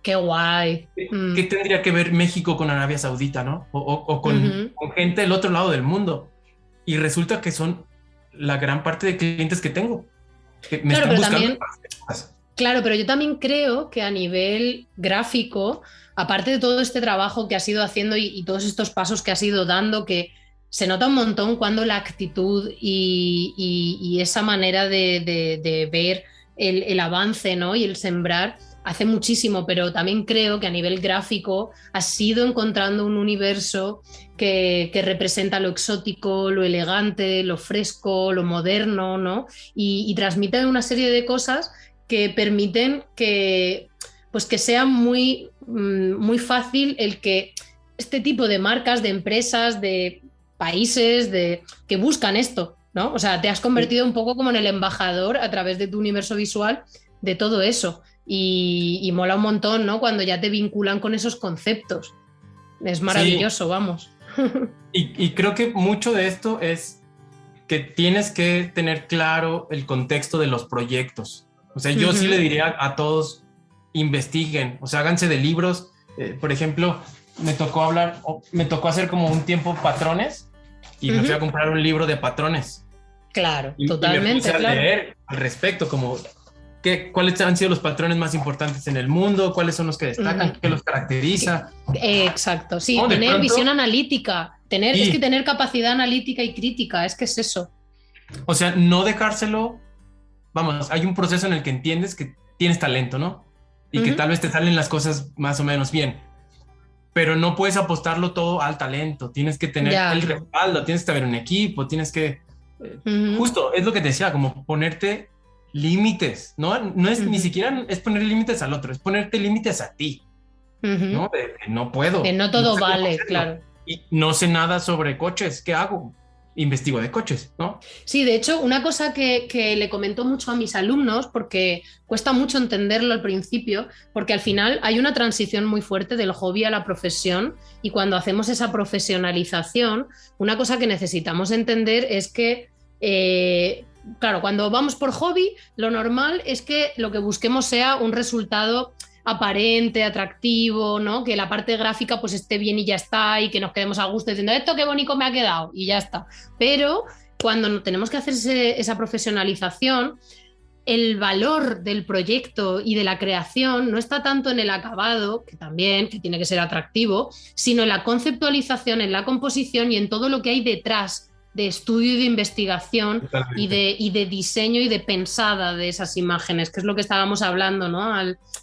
¡Qué guay! ¿Qué tendría que ver México con Arabia Saudita, no? O con gente del otro lado del mundo. Y resulta que son la gran parte de clientes que tengo. Que me están buscando. Claro, pero yo también creo que a nivel gráfico, aparte de todo este trabajo que has ido haciendo y todos estos pasos que has ido dando, que se nota un montón cuando la actitud y esa manera de ver el avance, ¿no? Y el sembrar hace muchísimo, pero también creo que a nivel gráfico has ido encontrando un universo que representa lo exótico, lo elegante, lo fresco, lo moderno, ¿no? Y transmite una serie de cosas que permiten que sea muy, muy fácil el que este tipo de marcas, de empresas, de países que buscan esto, ¿no? O sea, te has convertido un poco como en el embajador a través de tu universo visual de todo eso. Y mola un montón, ¿no? Cuando ya te vinculan con esos conceptos. Es maravilloso, vamos. Y creo que mucho de esto es que tienes que tener claro el contexto de los proyectos. O sea, yo sí le diría a todos, investiguen, o sea, háganse de libros. Por ejemplo, me tocó hacer como un tiempo patrones y me fui a comprar un libro de patrones. Claro, y totalmente. Y me puse a leer al respecto, como cuáles han sido los patrones más importantes en el mundo, cuáles son los que destacan, qué los caracteriza. Exacto, sí, tener visión analítica, es que tener capacidad analítica y crítica, es que es eso. O sea, no dejárselo, vamos, hay un proceso en el que entiendes que tienes talento, ¿no? Y que tal vez te salen las cosas más o menos bien. pero no puedes apostarlo todo al talento, tienes que tener el respaldo, tienes que tener un equipo, tienes que... Justo, es lo que te decía, como ponerte límites, no es ni siquiera es poner límites al otro, es ponerte límites a ti, ¿no? No puedo. Que no todo vale, claro. Y no sé nada sobre coches, ¿qué hago? Investigo de coches, ¿no? Sí, de hecho, una cosa que le comento mucho a mis alumnos, porque cuesta mucho entenderlo al principio, porque al final hay una transición muy fuerte del hobby a la profesión, y cuando hacemos esa profesionalización, una cosa que necesitamos entender es que, claro, cuando vamos por hobby, lo normal es que lo que busquemos sea un resultado aparente, atractivo, ¿no? Que la parte gráfica pues esté bien y ya está, y que nos quedemos a gusto diciendo esto qué bonito me ha quedado y ya está. Pero cuando tenemos que hacer esa profesionalización, el valor del proyecto y de la creación no está tanto en el acabado, que también, que tiene que ser atractivo, sino en la conceptualización, en la composición y en todo lo que hay detrás de estudio y de investigación y de diseño y de pensada de esas imágenes, que es lo que estábamos hablando, ¿no?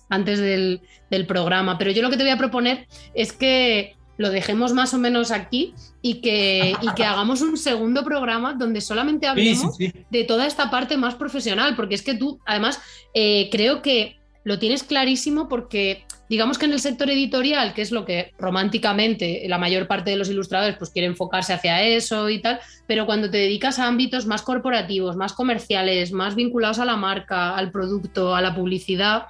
Antes del programa. Pero yo lo que te voy a proponer es que lo dejemos más o menos aquí y que hagamos un segundo programa donde solamente hablemos de toda esta parte más profesional, porque es que tú, además, creo que lo tienes clarísimo, porque digamos que en el sector editorial, que es lo que románticamente la mayor parte de los ilustradores pues quiere enfocarse hacia eso y tal, pero cuando te dedicas a ámbitos más corporativos, más comerciales, más vinculados a la marca, al producto, a la publicidad,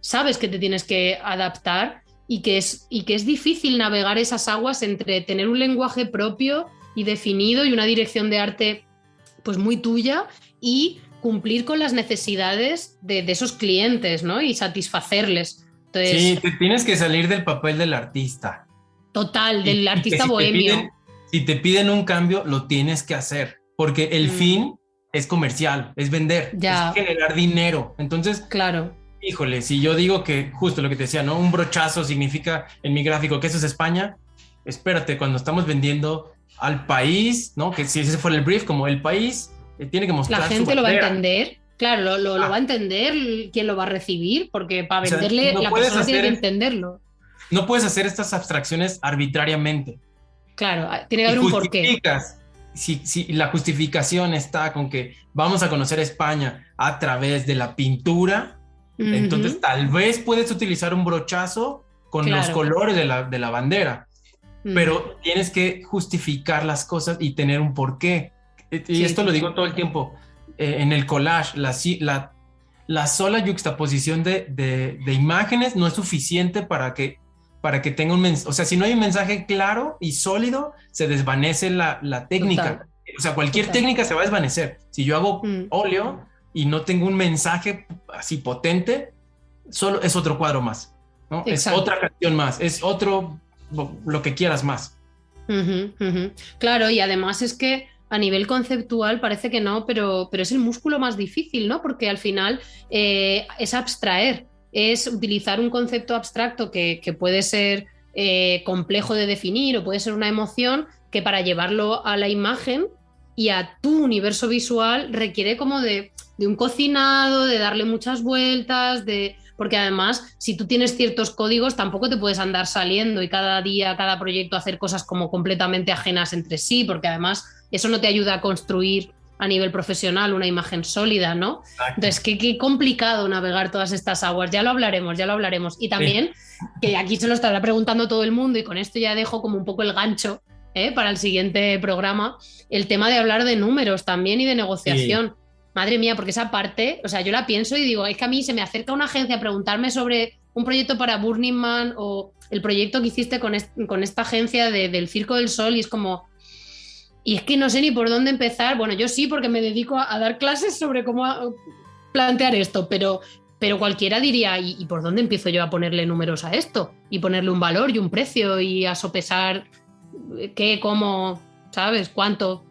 sabes que te tienes que adaptar y que es difícil navegar esas aguas entre tener un lenguaje propio y definido y una dirección de arte pues muy tuya y cumplir con las necesidades de esos clientes, ¿no? Y satisfacerles. Entonces, sí, te tienes que salir del papel del artista. Total, del artista bohemio. Si te piden un cambio, lo tienes que hacer, porque el fin es comercial, es vender, es generar dinero. Entonces, claro. Híjole, si yo digo que justo lo que te decía, ¿no? Un brochazo significa en mi gráfico que eso es España, espérate, cuando estamos vendiendo al país, ¿no? Que si ese fuera el brief, como el país tiene que mostrar. La gente lo va a entender. Claro, lo va a entender quien lo va a recibir, porque para venderle la persona tiene que entenderlo. No puedes hacer estas abstracciones arbitrariamente. Claro, tiene que haber un porqué. Si la justificación está con que vamos a conocer España a través de la pintura, entonces tal vez puedes utilizar un brochazo con los colores de la bandera, pero tienes que justificar las cosas y tener un porqué. Y esto lo digo todo el tiempo. En el collage, la sola yuxtaposición de imágenes no es suficiente para que tenga un mensaje. O sea, si no hay un mensaje claro y sólido, se desvanece la técnica. Total. O sea, cualquier técnica se va a desvanecer. Si yo hago óleo y no tengo un mensaje así potente, solo es otro cuadro más, ¿no? Es otra canción más, es otro, lo que quieras más. Claro, y además es que a nivel conceptual parece que no, pero es el músculo más difícil, ¿no? Porque al final es abstraer, es utilizar un concepto abstracto que puede ser complejo de definir o puede ser una emoción, que para llevarlo a la imagen y a tu universo visual requiere como de un cocinado, de darle muchas vueltas, porque además si tú tienes ciertos códigos tampoco te puedes andar saliendo y cada día, cada proyecto hacer cosas como completamente ajenas entre sí, porque además eso no te ayuda a construir a nivel profesional una imagen sólida, ¿no? Exacto. Entonces, qué complicado navegar todas estas aguas, ya lo hablaremos. Y también, que aquí se lo estará preguntando todo el mundo, y con esto ya dejo como un poco el gancho para el siguiente programa, el tema de hablar de números también y de negociación. Sí. Madre mía, porque esa parte, o sea, yo la pienso y digo, es que a mí se me acerca una agencia a preguntarme sobre un proyecto para Burning Man o el proyecto que hiciste con esta agencia del Circo del Sol, y es como... Y es que no sé ni por dónde empezar. Bueno, yo sí, porque me dedico a dar clases sobre cómo plantear esto, pero cualquiera diría, ¿y por dónde empiezo yo a ponerle números a esto? Y ponerle un valor y un precio y a sopesar qué, cómo, ¿sabes? ¿Cuánto?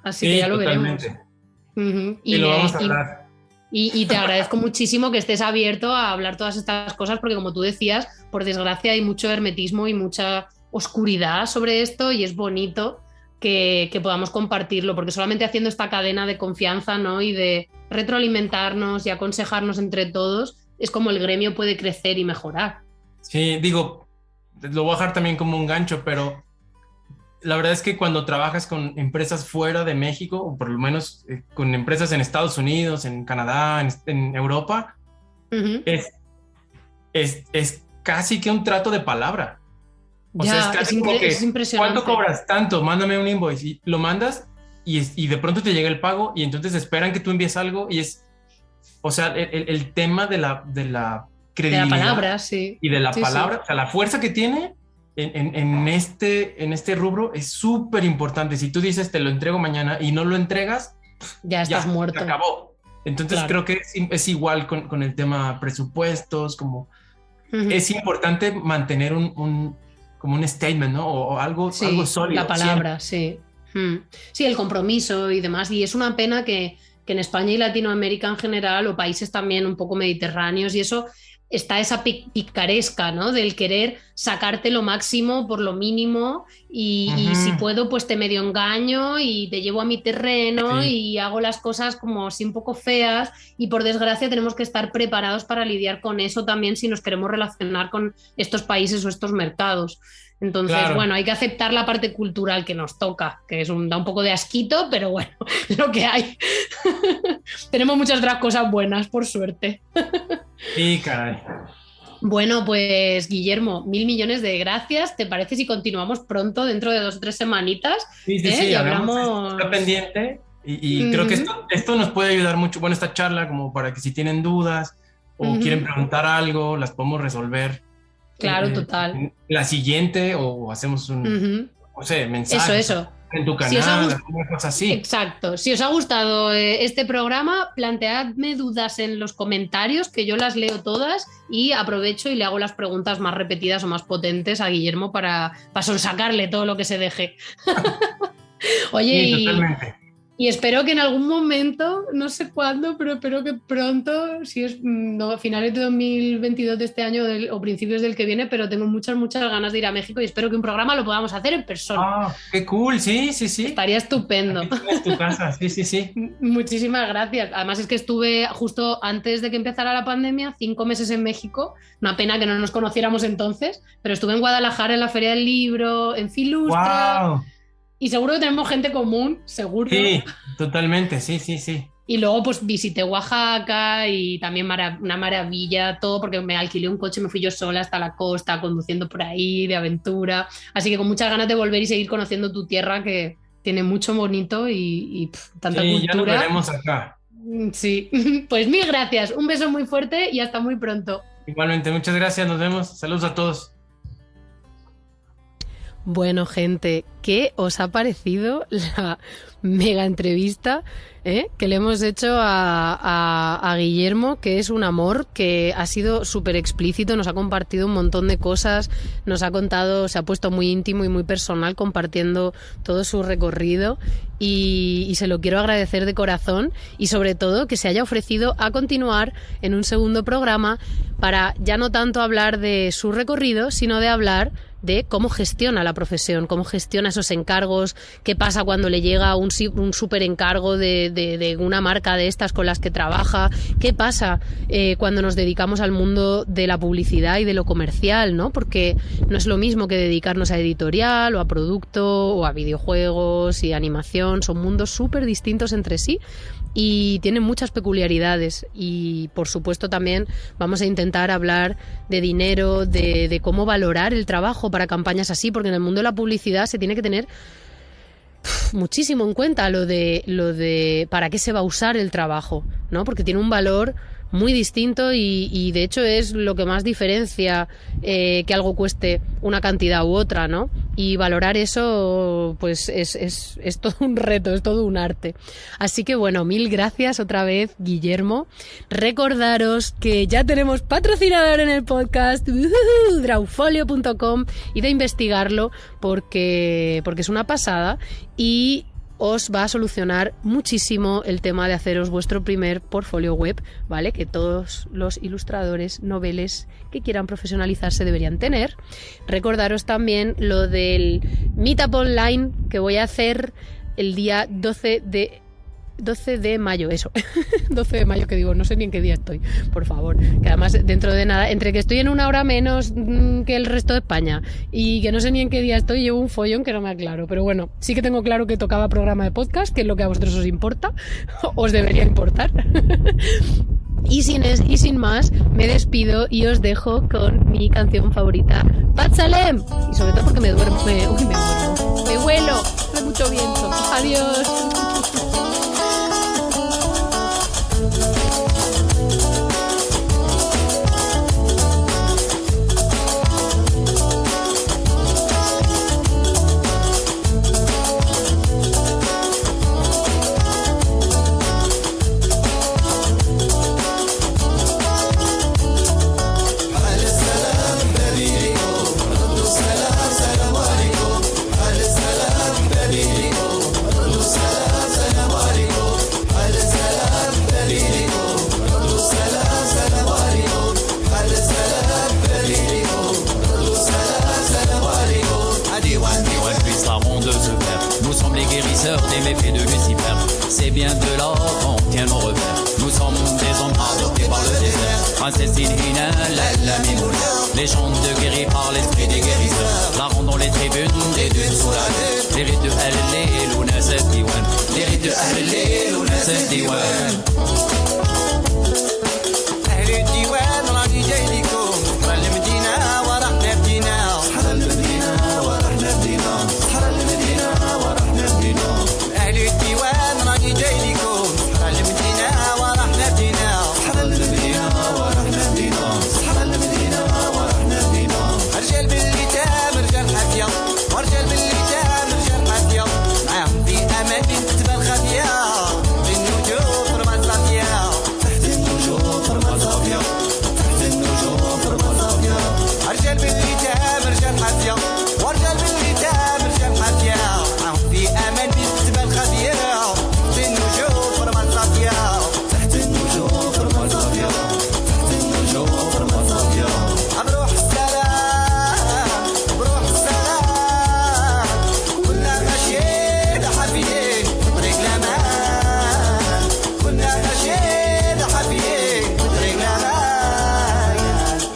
Así que ya lo veremos. Y lo vamos a hablar. Y te agradezco muchísimo que estés abierto a hablar todas estas cosas, porque como tú decías, por desgracia hay mucho hermetismo y mucha oscuridad sobre esto, y es bonito que podamos compartirlo, porque solamente haciendo esta cadena de confianza, ¿no? Y de retroalimentarnos y aconsejarnos entre todos es como el gremio puede crecer y mejorar. Sí, digo, lo voy a dejar también como un gancho, pero la verdad es que cuando trabajas con empresas fuera de México, o por lo menos con empresas en Estados Unidos, en Canadá, en Europa, Uh-huh. es casi que un trato de palabra. O Ya, sea, es casi como que, es impresionante. ¿cuánto cobras? Tanto, mándame un invoice. Y lo mandas y de pronto te llega el pago y entonces esperan que tú envíes algo y es, o sea, el tema de la credibilidad. De la palabra, sí. Y de la Sí, palabra, sí. o sea, la fuerza que tiene en este rubro es súper importante. Si tú dices, te lo entrego mañana y no lo entregas, Ya estás muerto. se acabó. Entonces Claro. creo que es igual con el tema presupuestos, como Uh-huh. es importante mantener como un statement, ¿no? O algo, Sí, algo sólido. la palabra, sí. Sí, el compromiso y demás. Y es una pena que en España y Latinoamérica en general, o países también un poco mediterráneos y eso, está esa picaresca, ¿no? Del querer sacarte lo máximo por lo mínimo y si puedo, pues te medio engaño y te llevo a mi terreno y hago las cosas como así un poco feas y por desgracia tenemos que estar preparados para lidiar con eso también si nos queremos relacionar con estos países o estos mercados. Entonces, Claro. bueno, hay que aceptar la parte cultural que nos toca, que da un poco de asquito, pero bueno, lo que hay. Tenemos muchas otras cosas buenas, por suerte. Sí, caray. Bueno, pues Guillermo, 1.000 millones de gracias. ¿Te parece si continuamos pronto, dentro de 2 o 3 semanitas? Sí, Y hablamos. Está pendiente y creo que esto nos puede ayudar mucho. Bueno, esta charla como para que si tienen dudas o quieren preguntar algo, las podemos resolver. Claro, total. La siguiente o hacemos un, no sé, mensaje. Eso. En tu canal, alguna cosa así. Exacto. Si os ha gustado este programa, planteadme dudas en los comentarios, que yo las leo todas y aprovecho y le hago las preguntas más repetidas o más potentes a Guillermo para sonsacarle todo lo que se deje. Oye, sí, totalmente. Y espero que en algún momento, no sé cuándo, pero espero que pronto, si es finales de 2022 de este año o principios del que viene, pero tengo muchas ganas de ir a México y espero que un programa lo podamos hacer en persona. ¡Ah, qué cool! Sí. Estaría estupendo. Aquí tienes tu casa, sí. Muchísimas gracias. Además es que estuve justo antes de que empezara la pandemia, 5 meses en México. Una pena que no nos conociéramos entonces, pero estuve en Guadalajara en la Feria del Libro, en Filustra. ¡Wow! Y seguro que tenemos gente común, seguro. Sí, totalmente, sí. Y luego pues visité Oaxaca y también una maravilla, todo porque me alquilé un coche, me fui yo sola hasta la costa, conduciendo por ahí, de aventura. Así que con muchas ganas de volver y seguir conociendo tu tierra, que tiene mucho bonito y tanta cultura. Ya nos veremos acá. Sí, pues 1.000 gracias, un beso muy fuerte y hasta muy pronto. Igualmente, muchas gracias, nos vemos. Saludos a todos. Bueno, gente, ¿qué os ha parecido la mega entrevista que le hemos hecho a Guillermo, que es un amor, que ha sido súper explícito, nos ha compartido un montón de cosas, nos ha contado, se ha puesto muy íntimo y muy personal compartiendo todo su recorrido y se lo quiero agradecer de corazón y sobre todo que se haya ofrecido a continuar en un segundo programa para ya no tanto hablar de su recorrido, sino de hablar de cómo gestiona la profesión, cómo gestiona esos encargos, qué pasa cuando le llega un súper encargo de una marca de estas con las que trabaja, qué pasa cuando nos dedicamos al mundo de la publicidad y de lo comercial, ¿no? Porque no es lo mismo que dedicarnos a editorial o a producto o a videojuegos y animación, son mundos súper distintos entre sí y tienen muchas peculiaridades y por supuesto también vamos a intentar hablar de dinero, de cómo valorar el trabajo para campañas así, porque en el mundo de la publicidad se tiene que tener muchísimo en cuenta lo de para qué se va a usar el trabajo, ¿no? Porque tiene un valor muy distinto y de hecho es lo que más diferencia que algo cueste una cantidad u otra, ¿no? Y valorar eso pues es todo un reto, es todo un arte. Así que bueno, 1.000 gracias otra vez, Guillermo. Recordaros que ya tenemos patrocinador en el podcast, drawfolio.com, y de investigarlo porque es una pasada y os va a solucionar muchísimo el tema de haceros vuestro primer portfolio web, ¿vale? Que todos los ilustradores, noveles que quieran profesionalizarse deberían tener. Recordaros también lo del Meetup Online que voy a hacer el día 12 de 12 de mayo, eso. 12 de mayo, que digo, no sé ni en qué día estoy, por favor. Que además, dentro de nada, entre que estoy en una hora menos que el resto de España y que no sé ni en qué día estoy, llevo un follón que no me aclaro. Pero bueno, sí que tengo claro que tocaba programa de podcast, que es lo que a vosotros os importa, os debería importar. Y sin más, me despido y os dejo con mi canción favorita, Bat Salem. Y sobre todo porque me vuelo, hace mucho viento. Adiós. Des méfaits de Lucifer, c'est bien de là qu'on tient nos repères. Nous sommes des hommes adoptés par le désert. Princesse Ilhina, la Mimouna. Légende de guéris par l'esprit des guérisseurs. La ronde dans les tribunes, des dunes sous la lune. Les rites de Al-Lil ou Nasef Diwan. Les rites de Al-Lil ou Nasef Diwan. Ahl Diwan, rani jaydikum. Sahara al-Medina, wa rahna bdina. Sahara al-Medina, wa rahna bdina. Sahara al-Medina, wa rahna bdina. أهل الديوان راني جاي لكم سحر المدينة ورحنا بينا سحر المدينة ورحنا بينا سحر المدينة ورحنا بينا رجال باليتام رجال حافية ورجال باليتام رجال حافية معاهم في أمان تبان خافية في النجوم فرمان صافية تحت النجوم فرمان صافية تحت النجوم فرمان صافية رجال باليتام رجال حافية ورجال باليتام رجال حافية معاهم في أمان تبان خافية في النجوم فرمان صافية تحت النجوم فرمان صافية تحت النجوم فرمان صافية بروح السلام بروح السلام كنا ماشيين حافيين طريق الأمان كنا ماشيين حافيين طريق الأمان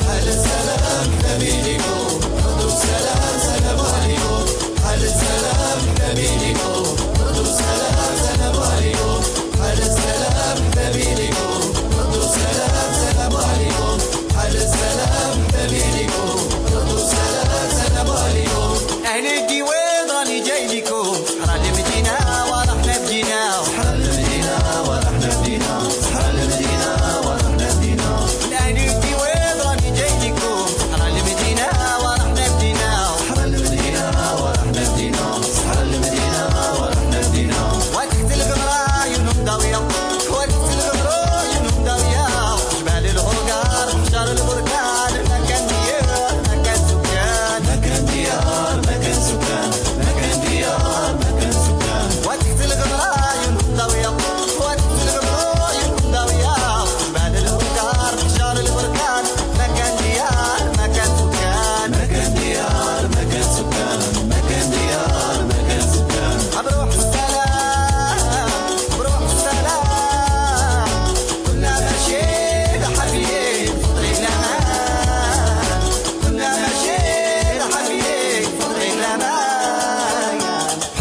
أهل السلام نبيلكم ردوا السلام سلام عليكم أهل السلام نبيلكم ردوا السلام سلام عليكم أهل السلام نبيلكم ردوا السلام سلام عليكم أهل السلام نبيلكم ردوا السلام سلام عليكم أهل الديوان راني جاي لكم سحر المدينة ورحنا بدينا سحر المدينة ورحنا بدينا سحر المدينة ورحنا بدينا أهل الديوان راني جاي لكم سحر المدينة ورحنا بدينا سحر المدينة ورحنا بدينا سحر المدينة ورحنا بدينا وتحت الغمرة عيونهم ضاوية وتحت الغمرة عيونهم ضاوية جبال الغوغار حجر البركان مكان ديار مكان سكان مكان ديار مكان سكان مكان ديار مكان سكان وتحت الغمرة عيونهم ضاوية وتحت الغمرة عيونهم ضاوية جبال الغوغار حجر البركان مكان ديار مكان سكان مكان ديار مكان سكان مكان ديار مكان سكان بروح السلام بروح السلام كنا ماشيين حافيين طريق الأمان كنا ماشيين حافيين طريق الأمان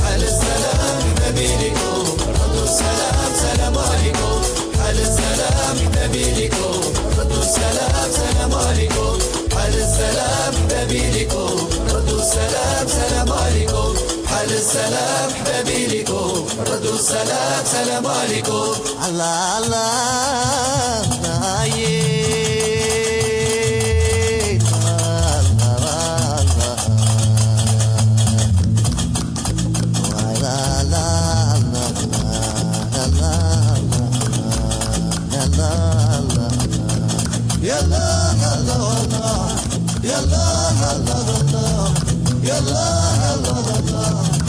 حال السلام نبيلكم ردوا السلام سلام عليكم حال السلام نبيلكم ردوا السلام سلام عليكم حال السلام نبيلكم ردوا السلام سلام عليكم حال السلام نبيلكم ردوا السلام سلام عليكم الله الله yeah. يلا يلا يلا يلا يلا